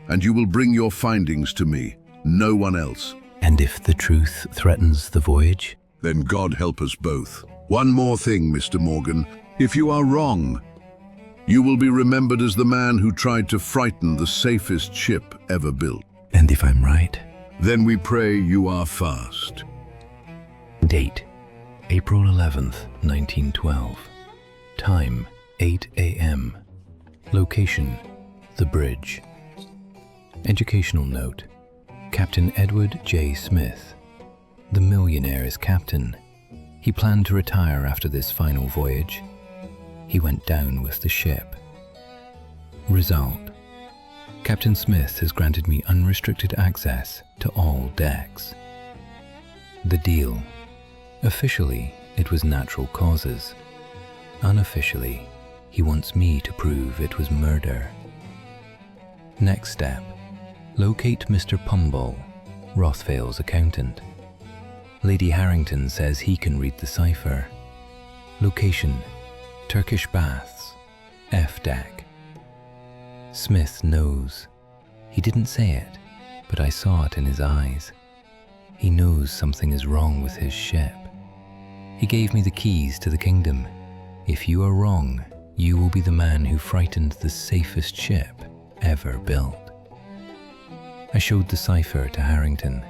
and you will bring your findings to me, no one else. And if the truth threatens the voyage? Then God help us both. One more thing, Mr. Morgan. If you are wrong, you will be remembered as the man who tried to frighten the safest ship ever built. And if I'm right? Then we pray you are fast. Date: April 11th, 1912. Time: 8 a.m. Location: the bridge. Educational note. Captain Edward J. Smith. The millionaire is captain. He planned to retire after this final voyage. He went down with the ship. Result. Captain Smith has granted me unrestricted access to all decks. The deal. Officially, it was natural causes. Unofficially, he wants me to prove it was murder. Next step. Locate Mr. Pumball, Rothvale's accountant. Lady Harrington says he can read the cipher. Location: Turkish Baths, F deck. Smith knows. He didn't say it, but I saw it in his eyes. He knows something is wrong with his ship. He gave me the keys to the kingdom. If you are wrong, you will be the man who frightened the safest ship ever built. I showed the cipher to Harrington.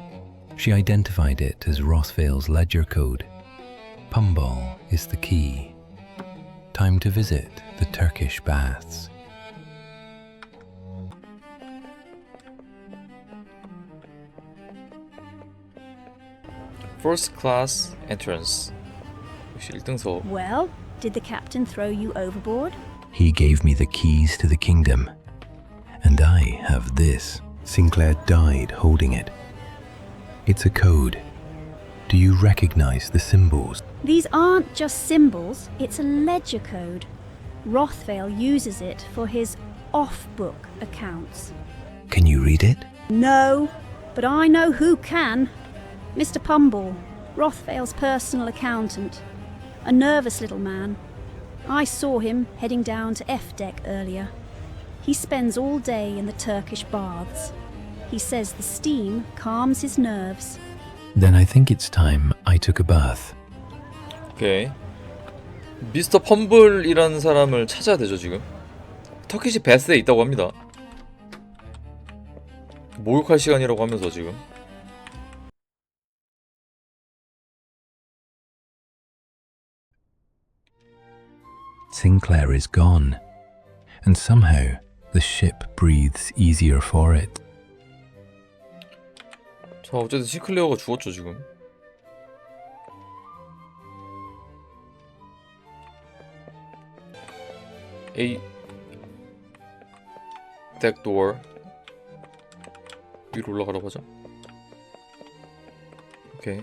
She identified it as Rothvale's ledger code. Pumball is the key. Time to visit the Turkish baths. First class entrance. 역시 1등석. Well, did the captain throw you overboard? He gave me the keys to the kingdom. And I have this. Sinclair died holding it. It's a code. Do you recognize the symbols? These aren't just symbols, it's a ledger code. Rothvale uses it for his off-book accounts. Can you read it? No, but I know who can. Mr. Pumball, Rothvale's personal accountant. A nervous little man. I saw him heading down to F deck earlier. He spends all day in the Turkish baths. He says the steam calms his nerves. Then I think it's time I took a bath. 오케이. 미스터 펌블이라는 사람을 찾아야 되죠 지금. 터키시 베스에 있다고 합니다. 목욕할 시간이라고 하면서 지금. Sinclair is gone, and somehow the ship breathes easier for it. 자, 어쨌든 시클레어가 죽었죠 지금. A deck door 위로 올라가라고 하자. 오케이.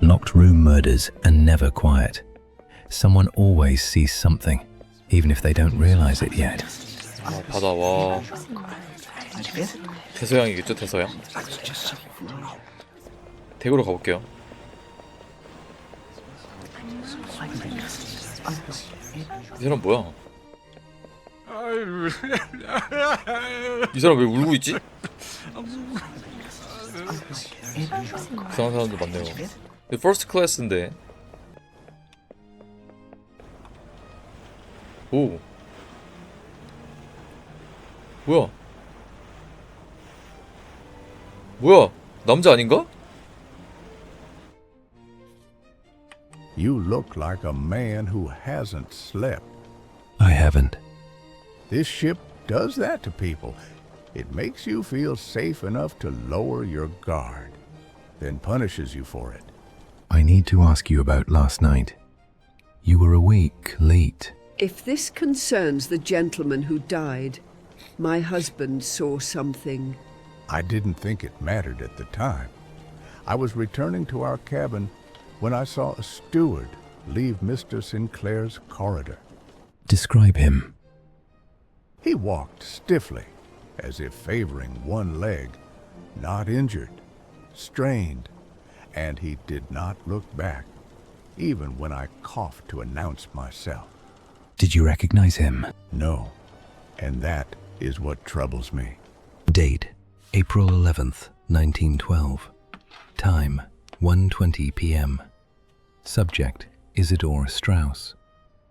Locked room murders are never quiet. Someone always sees something, even if they don't realize it yet. 아, 바다 와. 태서양이겠죠, 태서양. 덱으로 가볼게요. 이 사람 뭐야? 이 사람 왜 울고 있지? 이상한 사람들 많네요. 퍼스트 클래스인데. 오. 뭐야? 뭐야? 남자 아닌가? You look like a man who hasn't slept. I haven't. This ship does that to people. It makes you feel safe enough to lower your guard, then punishes you for it. I need to ask you about last night. You were awake late. If this concerns the gentleman who died, my husband saw something. I didn't think it mattered at the time. I was returning to our cabin when I saw a steward leave Mr. Sinclair's corridor. Describe him. He walked stiffly, as if favoring one leg, not injured, strained, and he did not look back, even when I coughed to announce myself. Did you recognize him? No, and that is what troubles me. Date: April 11th, 1912. Time: 1:20 p.m. Subject: Isidore Strauss.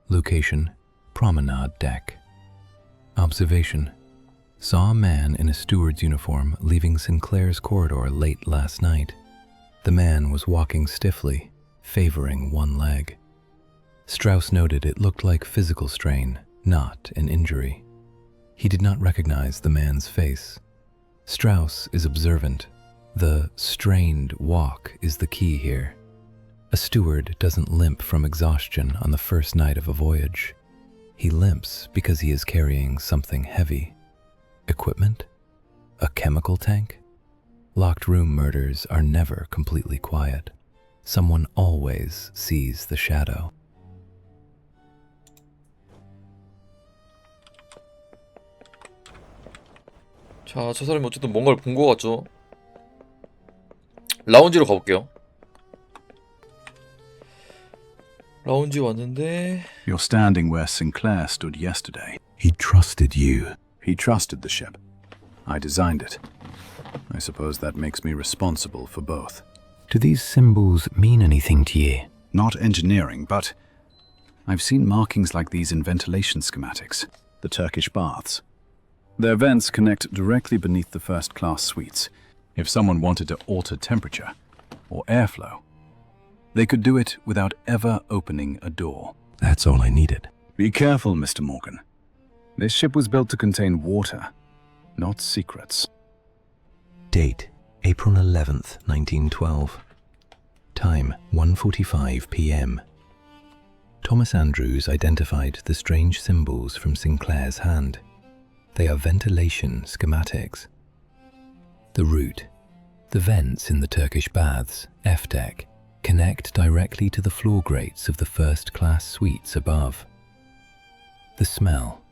Location: Promenade deck. Observation: saw a man in a steward's uniform leaving Sinclair's corridor late last night. The man was walking stiffly, favoring one leg. Strauss noted it looked like physical strain, not an injury. He did not recognize the man's face. Strauss is observant. The strained walk is the key here. A steward doesn't limp from exhaustion on the first night of a voyage. He limps because he is carrying something heavy. Equipment? A chemical tank? Locked room murders are never completely quiet. Someone always sees the shadow. 자, 저 사람이 어쨌든 뭔가를 본 것 같죠? 라운지로 가볼게요. 라운지 왔는데 You're standing where Sinclair stood yesterday. He trusted you. He trusted the ship. I designed it. I suppose that makes me responsible for both. Do these symbols mean anything to you? Not engineering, but I've seen markings like these in ventilation schematics, the Turkish baths. Their vents connect directly beneath the first-class suites. If someone wanted to alter temperature or airflow, they could do it without ever opening a door. That's all I needed. Be careful, Mr. Morgan. This ship was built to contain water, not secrets. Date, April 11th, 1912. Time, 1:45 p.m. Thomas Andrews identified the strange symbols from Sinclair's hand. They are ventilation schematics. The route, the vents in the Turkish baths, F-deck, connect directly to the floor grates of the first-class suites above. The smell.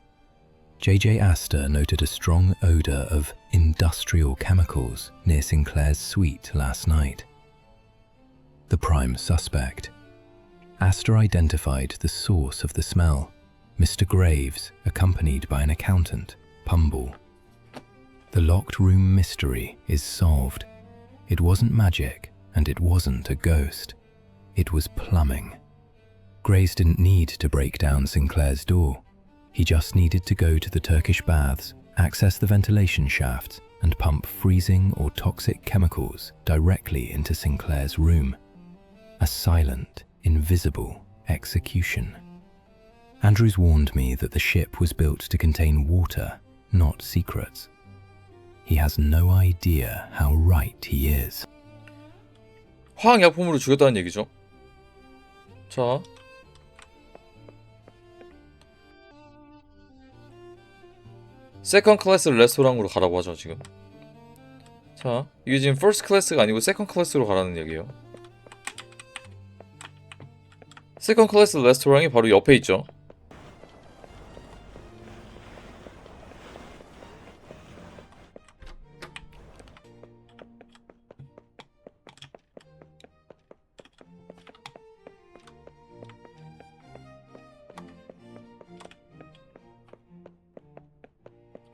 J.J. Astor noted a strong odor of industrial chemicals near Sinclair's suite last night. The prime suspect. Astor identified the source of the smell, Mr. Graves, accompanied by an accountant, Pumble. The locked room mystery is solved. It wasn't magic, and it wasn't a ghost. It was plumbing. Graves didn't need to break down Sinclair's door. He just needed to go to the Turkish baths, access the ventilation shafts, and pump freezing or toxic chemicals directly into Sinclair's room. A silent, invisible execution. Andrews warned me that the ship was built to contain water, not secrets. He has no idea how right he is. 화학약품으로 죽였다는 얘기죠. 자, 세컨 클래스 레스토랑으로 가라고 하죠 지금. 자, 이게 지금 퍼스트 클래스가 아니고 세컨 클래스로 가라는 얘기예요. 세컨 클래스 레스토랑이 바로 옆에 있죠.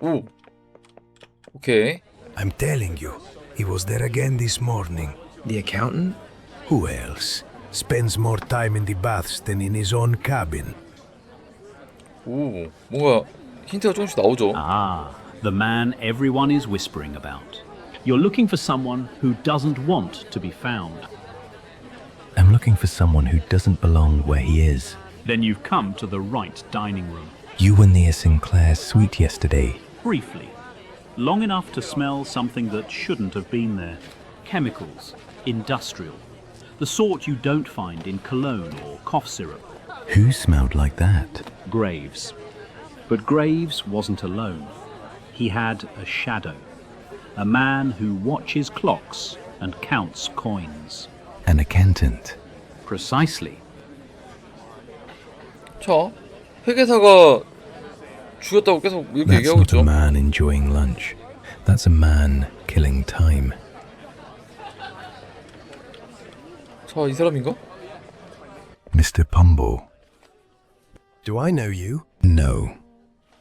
오, 오케이. I'm telling you, he was there again this morning. The accountant? Who else? Spends more time in the baths than in his own cabin. 오, 뭔가 힌트가 조금씩 나오죠. Ah, the man everyone is whispering about. You're looking for someone who doesn't want to be found. I'm looking for someone who doesn't belong where he is. Then you've come to the right dining room. You were near Sinclair's suite yesterday. Briefly. Long enough to smell something that shouldn't have been there. Chemicals. Industrial. The sort you don't find in cologne or cough syrup. Who smelled like that? Graves. But Graves wasn't alone. He had a shadow. A man who watches clocks and counts coins. An accountant. Precisely. 자, 회계사가 죽였다고 계속 이렇게 That's 얘기하고 not a 있죠. man enjoying lunch. That's a man killing time. 자, 이 사람인가? Mr. Pumble. Do I know you? No.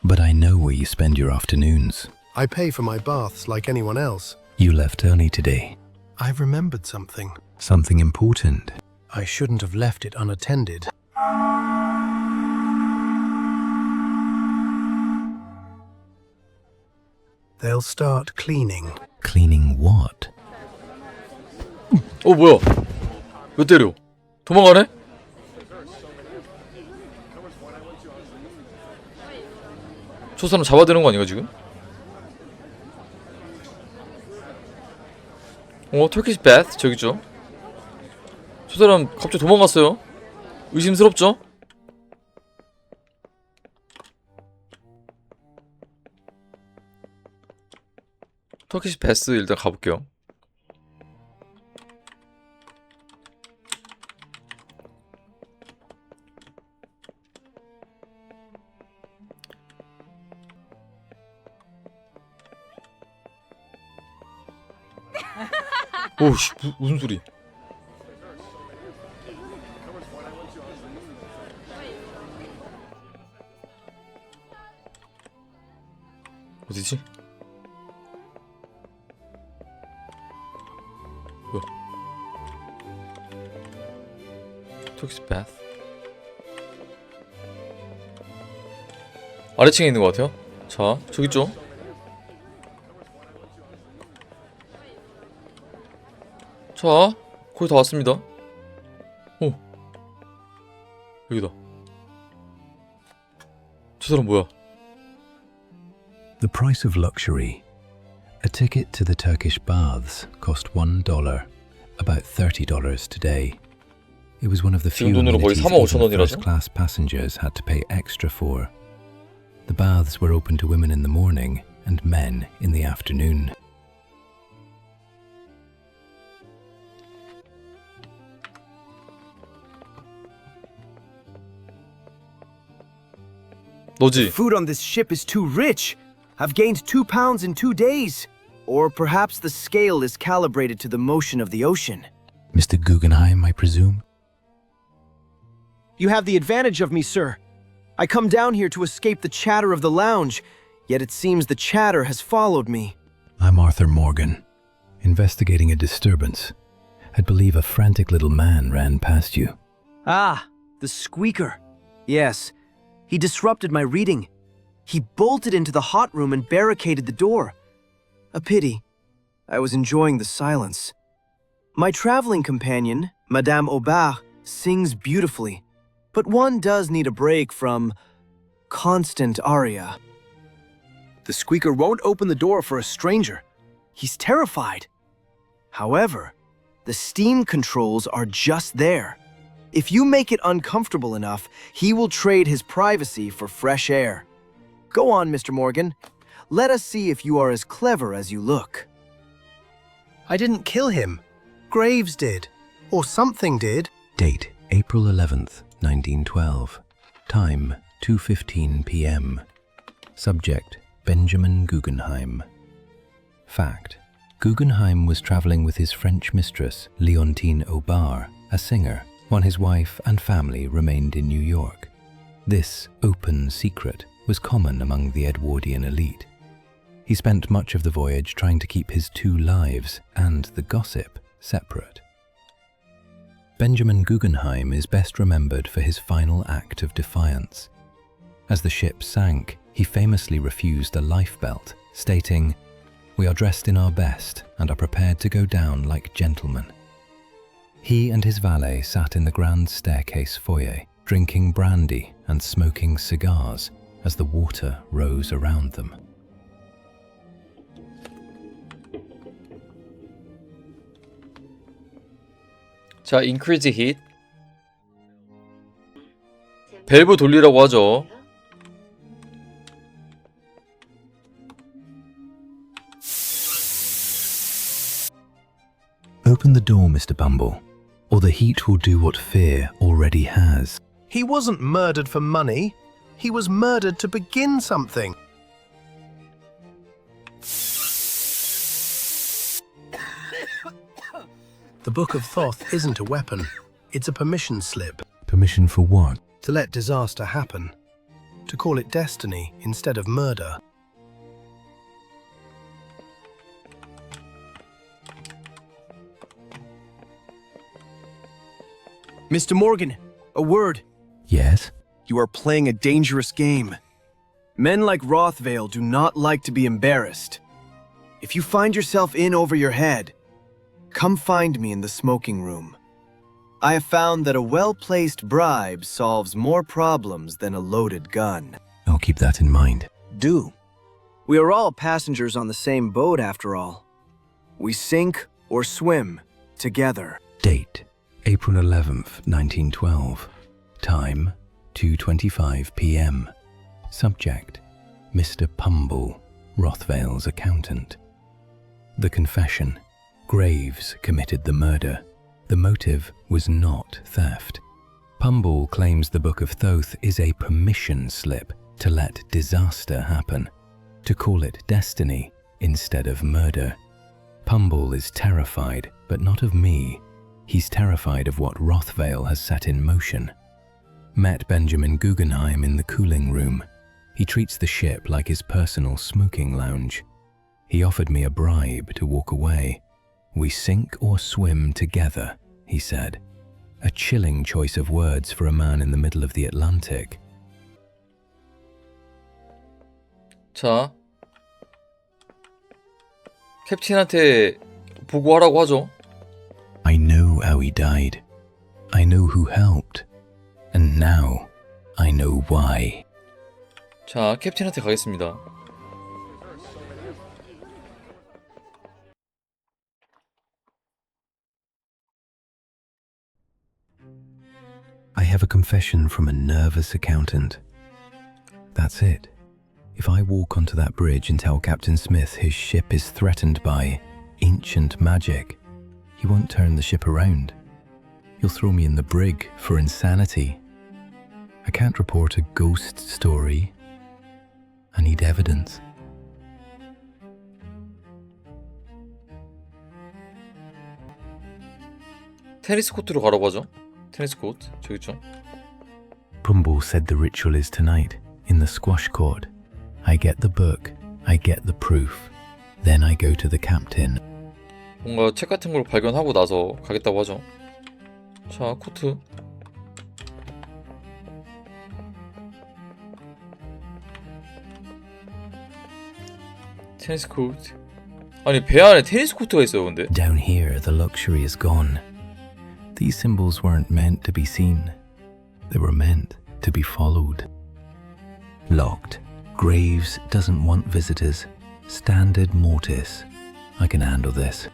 But I know where you spend your afternoons. I pay for my baths like anyone else. You left early today. I've remembered something. Something important. I shouldn't have left it unattended. They'll start cleaning. Cleaning what? 뭐야? 왜 때려? 도망가네? 저 사람 잡아야 되는 거 아닌가 지금? 터키시 베스 저기 있죠. 저 사람 갑자기 도망갔어요. 의심스럽죠? 터키시 베스 일단 가볼게요. 오우씨 무슨 소리? 어디지? 뭐야? 토키스 베스 아래층에 있는 것 같아요. 자 저기 있죠? 자, 거의 다 왔습니다. 오, 여기다. 저 사람 뭐야? The price of luxury. A ticket to the Turkish baths cost $1, about $30 today. It was one of the few 지금 돈으로 거의 amenities 45,000원이라서? even first-class passengers had to pay extra for. The baths were open to women in the morning and men in the afternoon. 너지? The food on this ship is too rich. I've gained 2 pounds in 2 days. Or perhaps the scale is calibrated to the motion of the ocean. Mr. Guggenheim, I presume? You have the advantage of me, sir. I come down here to escape the chatter of the lounge, yet it seems the chatter has followed me. I'm Arthur Morgan, investigating a disturbance. I believe a frantic little man ran past you. Ah, the squeaker. Yes, he disrupted my reading. He bolted into the hot room and barricaded the door. A pity. I was enjoying the silence. My traveling companion, Madame Aubert, sings beautifully, but one does need a break from constant aria. The squeaker won't open the door for a stranger. He's terrified. However, the steam controls are just there. If you make it uncomfortable enough, he will trade his privacy for fresh air. Go on, Mr. Morgan. Let us see if you are as clever as you look. I didn't kill him. Graves did. Or something did. Date, April 11th, 1912. Time, 2:15 p.m. Subject, Benjamin Guggenheim. Fact, Guggenheim was traveling with his French mistress, Leontine Aubert, a singer, while his wife and family remained in New York. This open secret was common among the Edwardian elite. He spent much of the voyage trying to keep his two lives and the gossip separate. Benjamin Guggenheim is best remembered for his final act of defiance. As the ship sank, he famously refused a lifebelt, stating, "We are dressed in our best and are prepared to go down like gentlemen." He and his valet sat in the grand staircase foyer, drinking brandy and smoking cigars as the water rose around them. 자, increase heat. 밸브 돌리라고 하죠. Open the door, Mr. Bumble, or the heat will do what fear already has. He wasn't murdered for money. He was murdered to begin something. The Book of Thoth isn't a weapon. It's a permission slip. Permission for what? To let disaster happen. To call it destiny instead of murder. Mr. Morgan, a word. Yes? You are playing a dangerous game. Men like Rothvale do not like to be embarrassed. If you find yourself in over your head, come find me in the smoking room. I have found that a well-placed bribe solves more problems than a loaded gun. I'll keep that in mind. Do. We are all passengers on the same boat after all. We sink or swim together. Date, April 11th, 1912. Time, 2:25 p.m. Subject, Mr. Pumble, Rothvale's accountant. The confession, Graves committed the murder. The motive was not theft. Pumble claims the Book of Thoth is a permission slip to let disaster happen, to call it destiny instead of murder. Pumble is terrified, but not of me. He's terrified of what Rothvale has set in motion. Met Benjamin Guggenheim in the cooling room. He treats the ship like his personal smoking lounge. He offered me a bribe to walk away. We sink or swim together, he said. A chilling choice of words for a man in the middle of the Atlantic. 자, 캡틴한테 보고하라고 하죠. I know how he died. I know who helped. And now I know why. 자, 캡틴한테 가겠습니다. I have a confession from a nervous accountant. That's it. If I walk onto that bridge and tell Captain Smith his ship is threatened by ancient magic, he won't turn the ship around. He'll throw me in the brig for insanity. I can't report a ghost story. I need evidence. 테니스 코트로 가라고 하죠. 테니스 코트 저기 있죠. Pumble said the ritual is tonight, in the squash court. I get the book, I get the proof. Then I go to the captain. 뭔가 책 같은 걸 발견하고 나서 가겠다고 하죠. 자, 코트. 테니스 코트. 아니, 배 안에 테니스 코트가 있어요, 근데. Down here, the luxury is gone. These symbols weren't meant to be seen. They were meant to be followed. Locked. Graves doesn't want visitors. Standard mortis. I can handle this.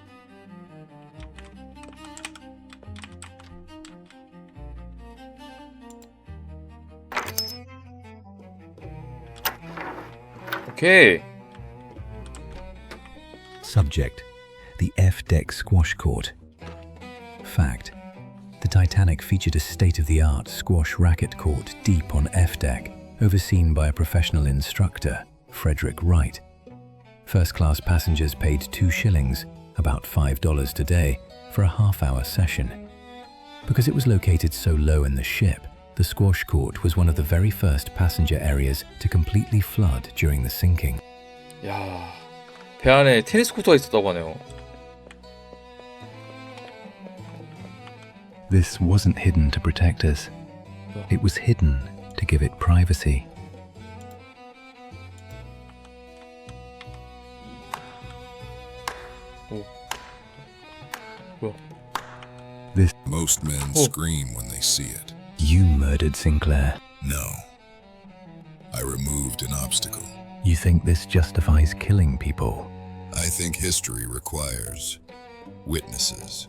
오케이. Subject: the F-deck squash court. Fact: the Titanic featured a state-of-the-art squash racket court deep on F-deck, overseen by a professional instructor, Frederick Wright. First-class passengers paid 2 shillings, about $5 today, for a half-hour session. Because it was located so low in the ship, the squash court was one of the very first passenger areas to completely flood during the sinking. 야, 배 안에 테니스 코트가 있었다고 하네요. This wasn't hidden to protect us. It was hidden to give it privacy. Most men scream when they see it. You murdered Sinclair. No. I removed an obstacle. You think this justifies killing people? I think history requires witnesses,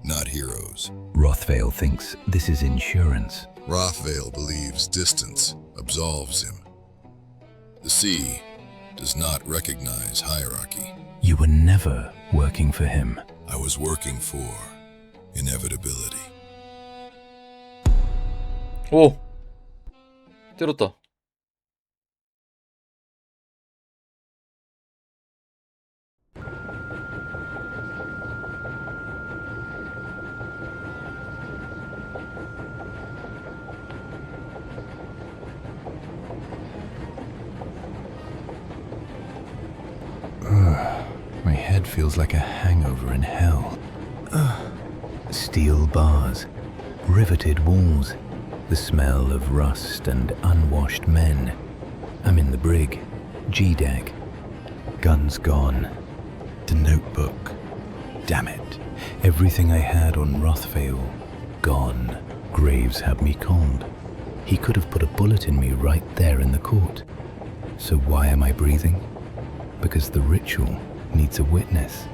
not heroes. Rothvale thinks this is insurance. Rothvale believes distance absolves him. The sea does not recognize hierarchy. You were never working for him. I was working for inevitability. 오! 때렸다. My head feels like a hangover in hell. Steel bars, riveted walls, the smell of rust and unwashed men. I'm in the brig, G-deck. Guns gone. The notebook. Damn it. Everything I had on Rothvale, gone. Graves had me conned. He could have put a bullet in me right there in the court. So why am I breathing? Because the ritual needs a witness.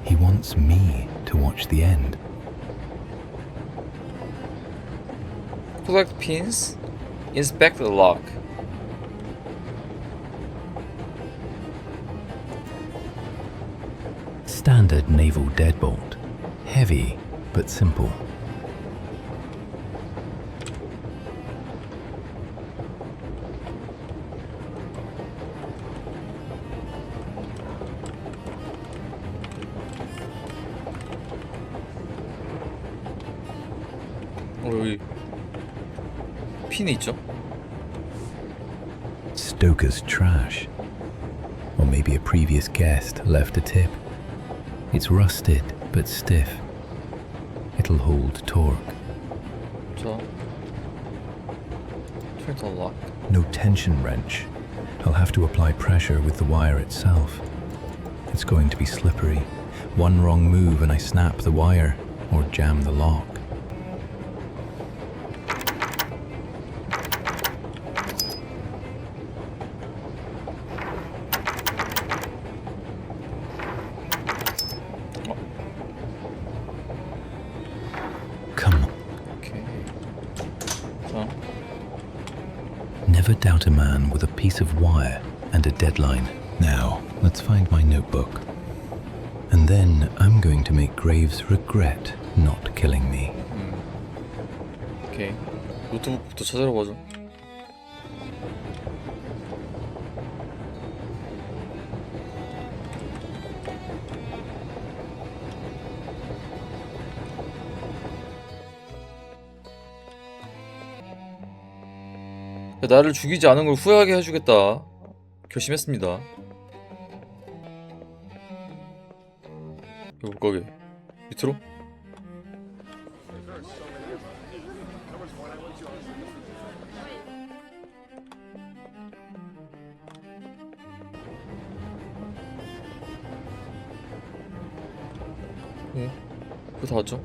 He wants me to watch the end. Collect pins. Inspect the lock. Standard naval deadbolt. Heavy, but simple. 여기 핀이 있죠? Stoker's trash. Or maybe a previous guest left a tip. It's rusted, but stiff. It'll hold torque. 자, turn to lock. No tension wrench. I'll have to apply pressure with the wire itself. It's going to be slippery. One wrong move and I snap the wire, or jam the lock. Come on. Okay. 자, Never doubt a man with a piece of wire and a deadline. Now, let's find my notebook. And then I'm going to make Graves regret not killing me. 오케이. 노트북부터 찾으러 가죠. 나를 죽이지 않은 걸 후회하게 해주겠다. 결심했습니다. 여기 거기 밑으로? 그거 다 왔죠?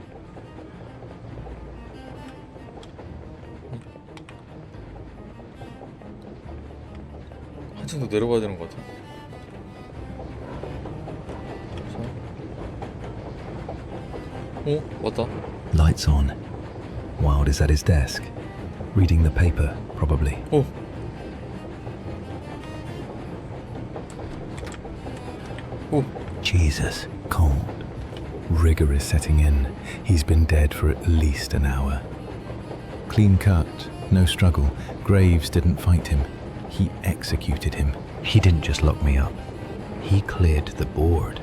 한층 더 내려가야 되는 것 같아. 왔다. Lights on. Wilde is at his desk, reading the paper, probably. Jesus, cold. Rigor is setting in. He's been dead for at least an hour. Clean cut, no struggle. Graves didn't fight him. He executed him. He didn't just lock me up. He cleared the board.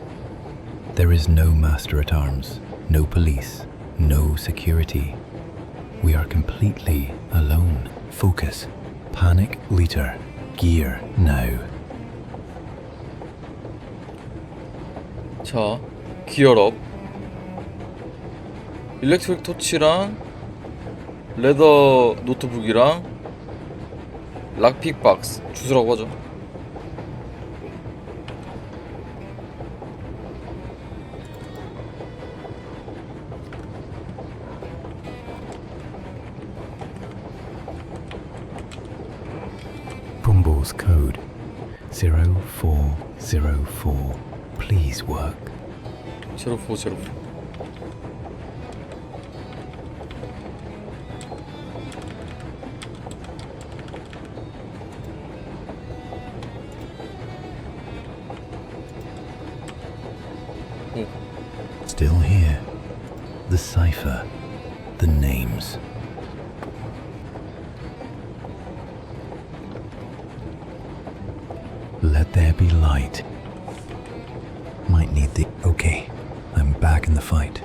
There is no master at arms, no police, no security. We are completely alone. Focus. Panic leader. Gear now. 자, 기어업. 일렉트릭 토치랑 레더 노트북이랑 락픽 박스 주스라고 하죠. Bumble's code 0404. Please work. 0404. Still here. The cipher. The names. Let there be light. Might need the... Okay, I'm back in the fight.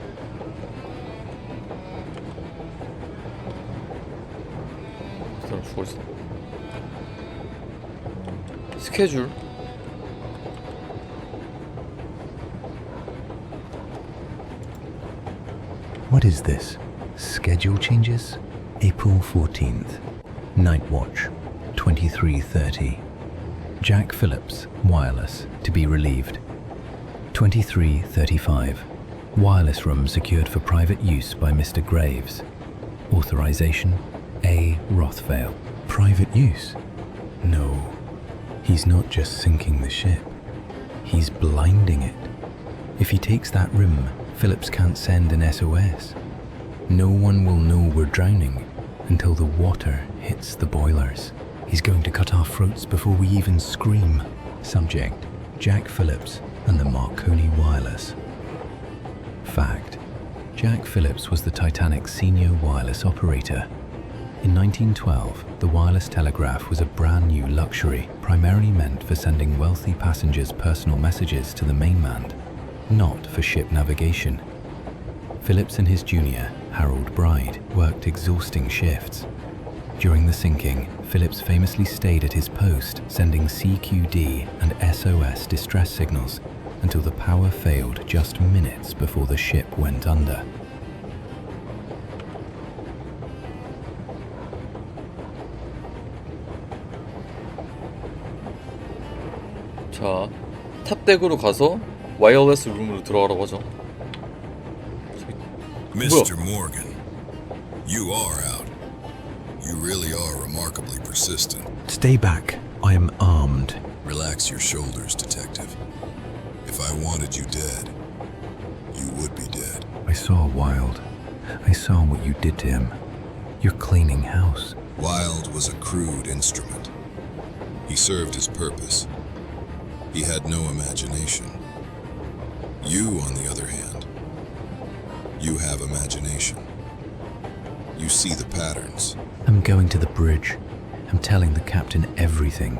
스케줄. What is this? Schedule changes? April 14th. Night watch. 23:30. Jack Phillips, wireless, to be relieved. 23:35. Wireless room secured for private use by Mr. Graves. Authorization A. Rothvale. Private use? No. He's not just sinking the ship. He's blinding it. If he takes that room, Phillips can't send an SOS. No one will know we're drowning until the water hits the boilers. He's going to cut our throats before we even scream. Subject: Jack Phillips and the Marconi Wireless. Fact: Jack Phillips was the Titanic's senior wireless operator. In 1912, the wireless telegraph was a brand new luxury, primarily meant for sending wealthy passengers personal messages to the mainland, not for ship navigation. Phillips and his junior, Harold Bride, worked exhausting shifts. During the sinking, Phillips famously stayed at his post, sending CQD and SOS distress signals until the power failed just minutes before the ship went under. 자, 탑덱으로 가서 와이어리스 룸으로 들어가라고 하죠. Mr. Morgan, you are out. You really are remarkably persistent. Stay back. I am armed. Relax your shoulders, detective. If I wanted you dead, you would be dead. I saw Wild. I saw what you did to him. You're cleaning house. Wild was a crude instrument. He served his purpose. He had no imagination. You, on the other hand, you have imagination. You see the patterns. I'm going to the bridge. I'm telling the captain everything.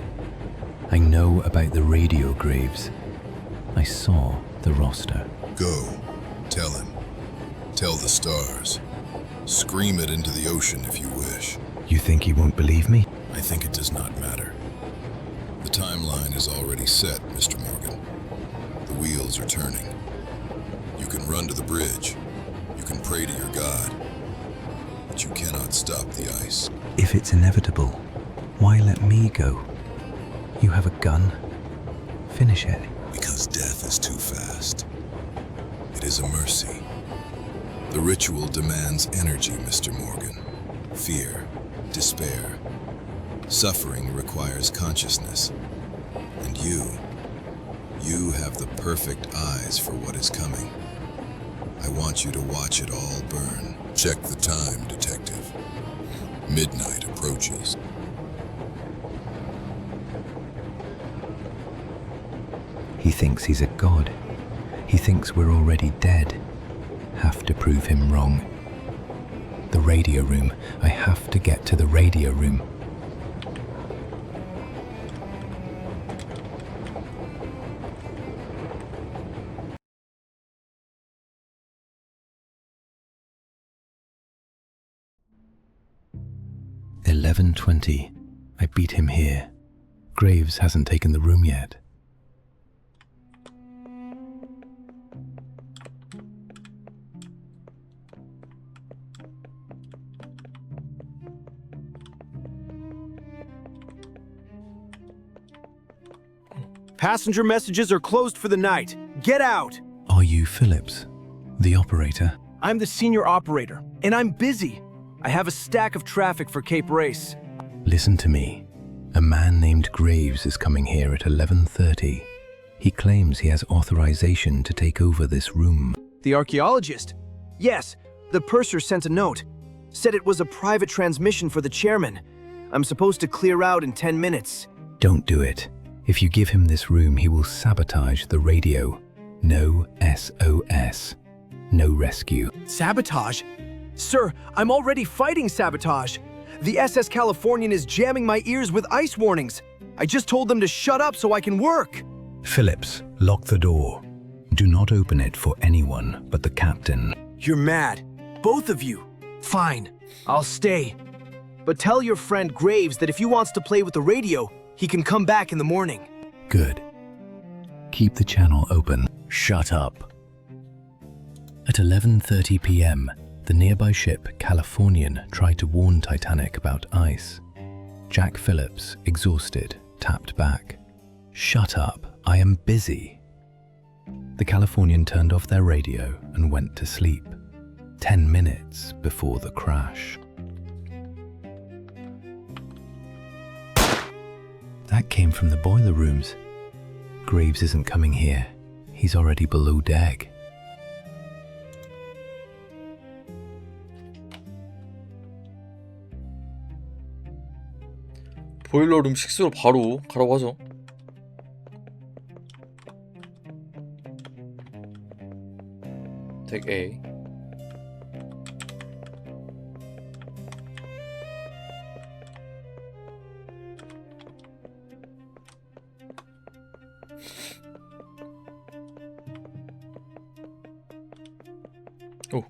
I know about the radio graves. I saw the roster. Go. Tell him. Tell the stars. Scream it into the ocean if you wish. You think he won't believe me? I think it does not matter. The timeline is already set, Mr. Morgan. The wheels are turning. You can run to the bridge. You can pray to your God. But you cannot stop the ice. If it's inevitable, why let me go? You have a gun. Finish it. Because death is too fast. It is a mercy. The ritual demands energy, Mr. Morgan. Fear, despair. Suffering requires consciousness. And you have the perfect eyes for what is coming. I want you to watch it all burn. Check the time, detective. Midnight approaches. He thinks he's a god. He thinks we're already dead. Have to prove him wrong. The radio room. I have to get to the radio room. $11:20. I beat him here. Graves hasn't taken the room yet. Passenger messages are closed for the night. Get out! Are you Phillips, the operator? I'm the senior operator, and I'm busy. I have a stack of traffic for Cape Race. Listen to me. A man named Graves is coming here at 11:30. He claims he has authorization to take over this room. The archaeologist? Yes, the purser sent a note. Said it was a private transmission for the chairman. I'm supposed to clear out in 10 minutes. Don't do it. If you give him this room, he will sabotage the radio. No SOS. No rescue. Sabotage? Sir, I'm already fighting sabotage. The SS Californian is jamming my ears with ice warnings. I just told them to shut up so I can work. Phillips, lock the door. Do not open it for anyone but the captain. You're mad. Both of you. Fine, I'll stay. But tell your friend Graves that if he wants to play with the radio, he can come back in the morning. Good. Keep the channel open. Shut up. At 11:30 p.m., the nearby ship Californian tried to warn Titanic about ice. Jack Phillips, exhausted, tapped back. Shut up, I am busy. The Californian turned off their radio and went to sleep, 10 minutes before the crash. That came from the boiler rooms. Graves isn't coming here. He's already below deck. 보일러룸 식수로 바로 가라고 하죠. 덱 A. 오.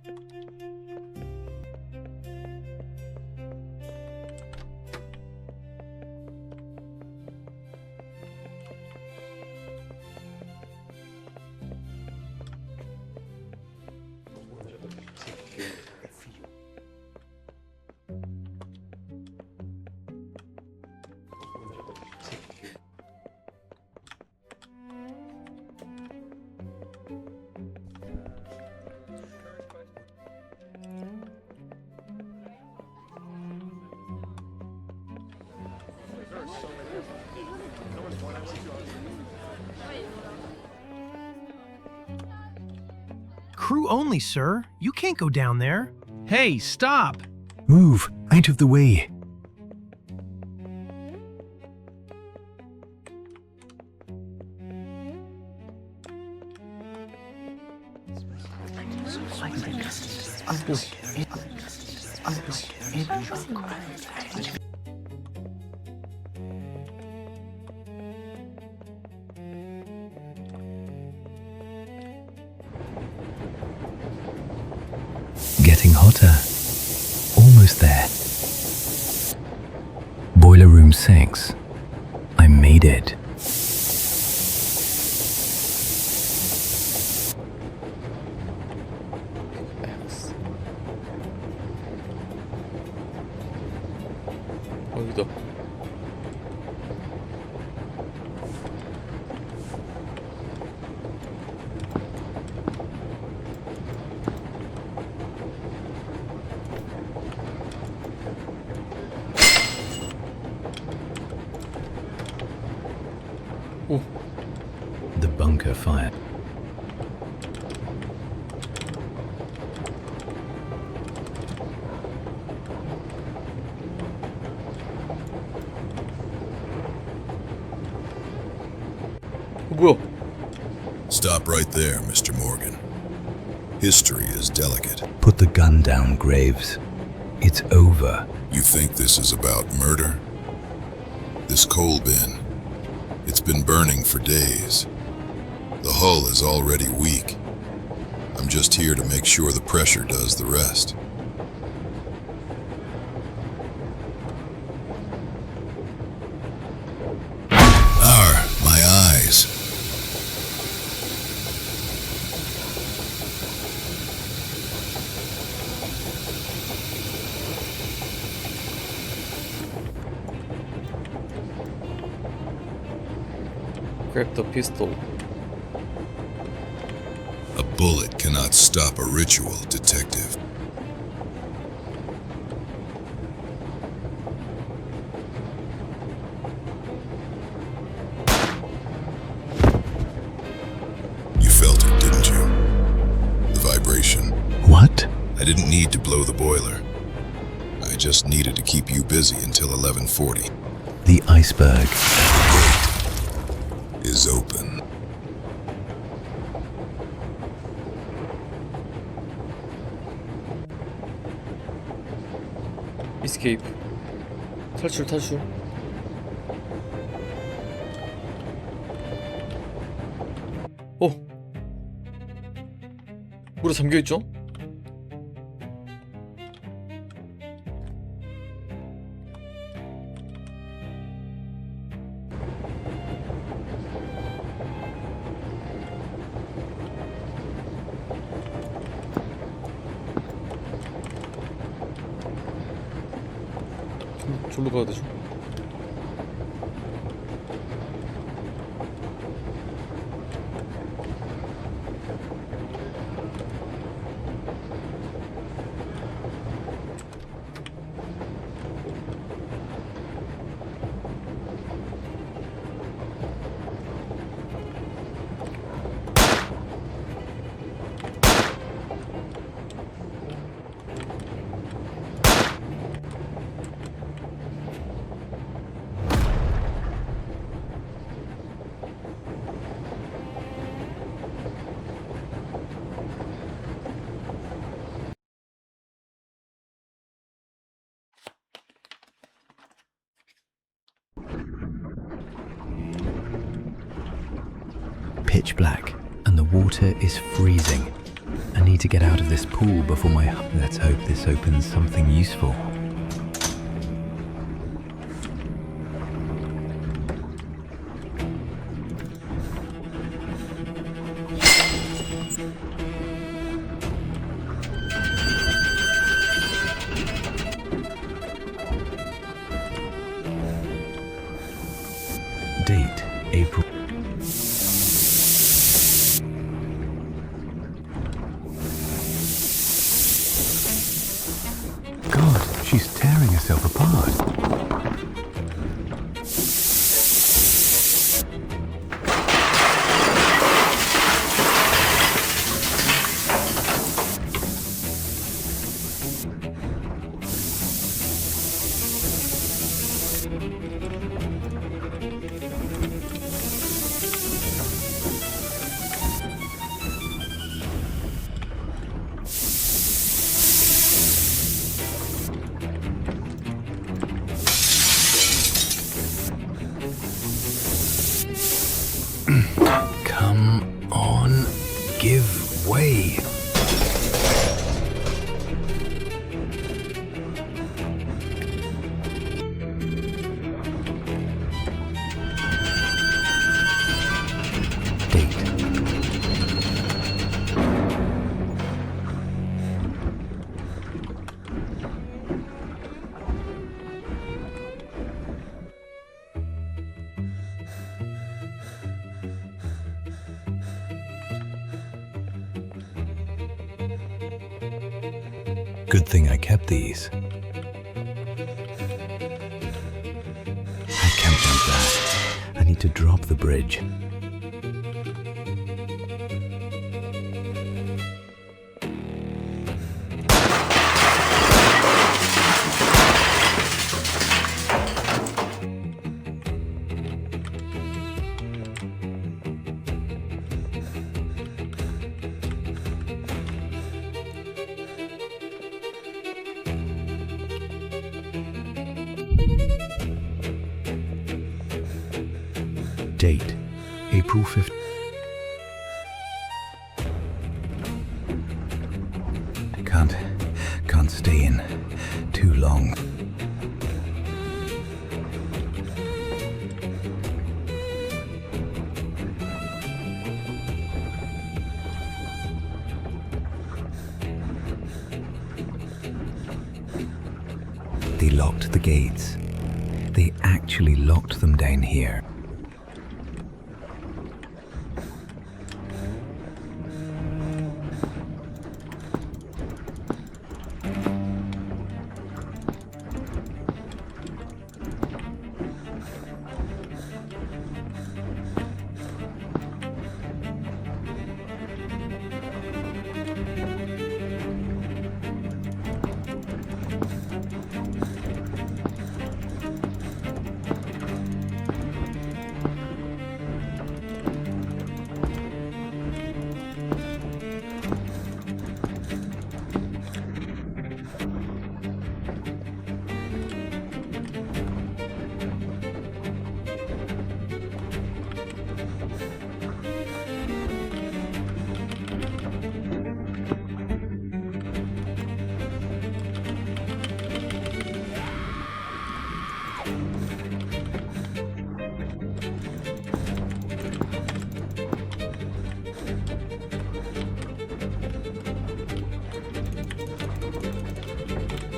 Crew only, sir. You can't go down there. Hey, stop! Move out of the way. Getting hotter. Almost there. Boiler room 6. I made it. 여기다. 오. The bunker fire. 뭐야? Stop right there, Mr. Morgan. History is delicate. Put the gun down, Graves. It's over. You think this is about murder? This coal bin, it's been burning for days. The hull is already weak. I'm just here to make sure the pressure does the rest. My eyes. Grab the pistol. A bullet cannot stop a ritual, detective. You felt it, didn't you? The vibration. What? I didn't need to blow the boiler. I just needed to keep you busy until 11:40. The iceberg. Is open. Escape. 탈출. 물에 잠겨있죠? 절로 가야 되죠? pitch black, and the water is freezing. I need to get out of this pool before my... Let's hope this opens something useful. Date, April. God, she's tearing herself apart. Come on, give way. Good thing I kept these. I can't jump that. I need to drop the bridge. Date, April 5th. Can't stay in too long. They locked the gates. They actually locked them down here.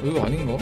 이거 아닌가?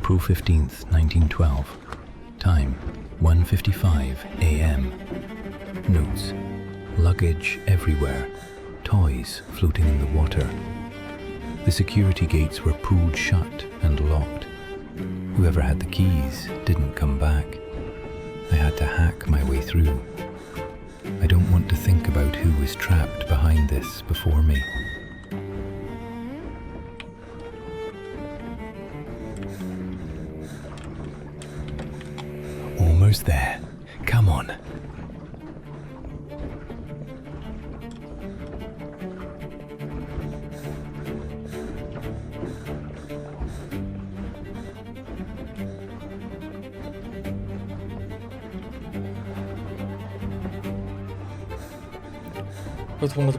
April 15th, 1912. Time, 1:55 a.m. Notes. Luggage everywhere. Toys floating in the water. The security gates were pulled shut and locked. Whoever had the keys didn't come back. I had to hack my way through. I don't want to think about who was trapped behind this before me. Almost there. Come on.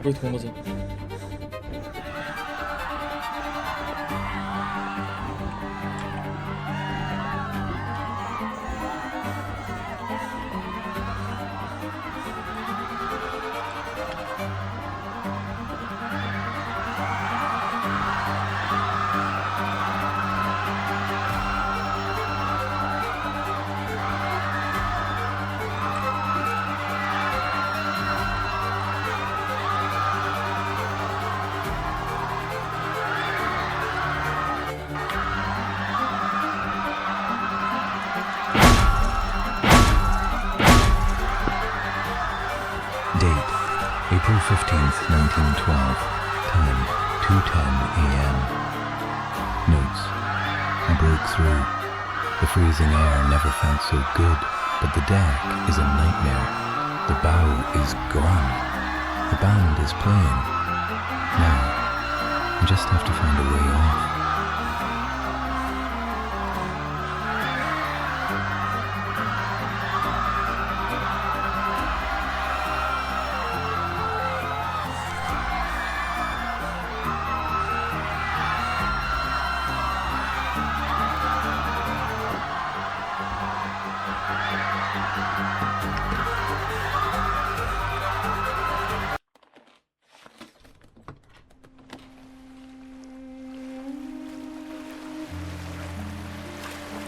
빨리 도망가자. Date, April 15th, 1912. Time, 2:10 a.m. Notes. I broke through. The freezing air never felt so good, but the deck is a nightmare. The bow is gone. The band is playing. Now, I just have to find a way off.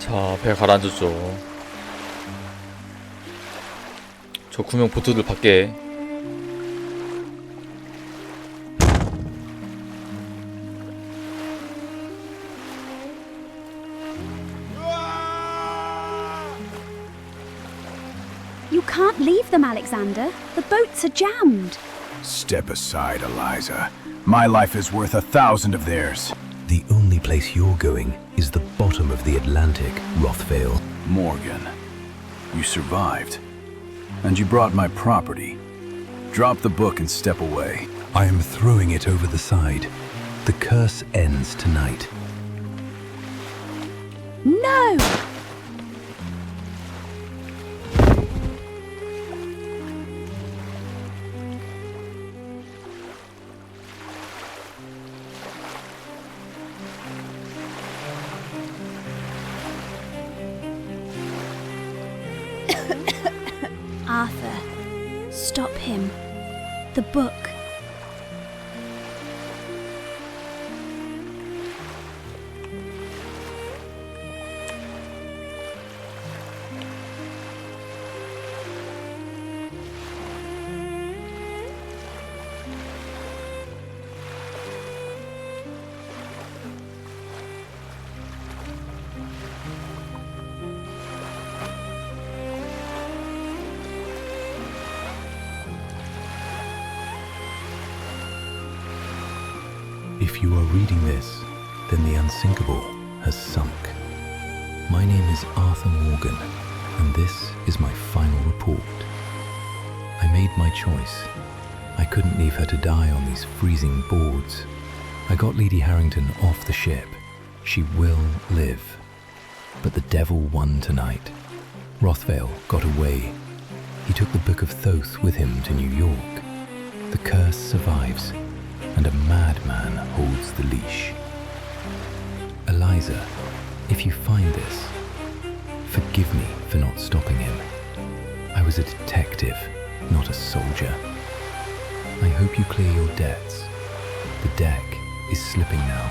자, 배 가라앉았죠. 저 구명 보트들 밖에. You can't leave them, Alexander. The boats are jammed. Step aside, Eliza. My life is worth 1,000 of theirs. The only place you're going is the bottom of the Atlantic, Rothvale. Morgan, you survived. And you brought my property. Drop the book and step away. I am throwing it over the side. The curse ends tonight. No! Arthur, stop him. The book. If you are reading this, then the unsinkable has sunk. My name is Arthur Morgan, and this is my final report. I made my choice. I couldn't leave her to die on these freezing boards. I got Lady Harrington off the ship. She will live. But the devil won tonight. Rothvale got away. He took the Book of Thoth with him to New York. The curse survives, and a madman holds the leash. Eliza, if you find this, forgive me for not stopping him. I was a detective, not a soldier. I hope you clear your debts. The deck is slipping now.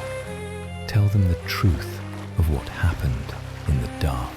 Tell them the truth of what happened in the dark.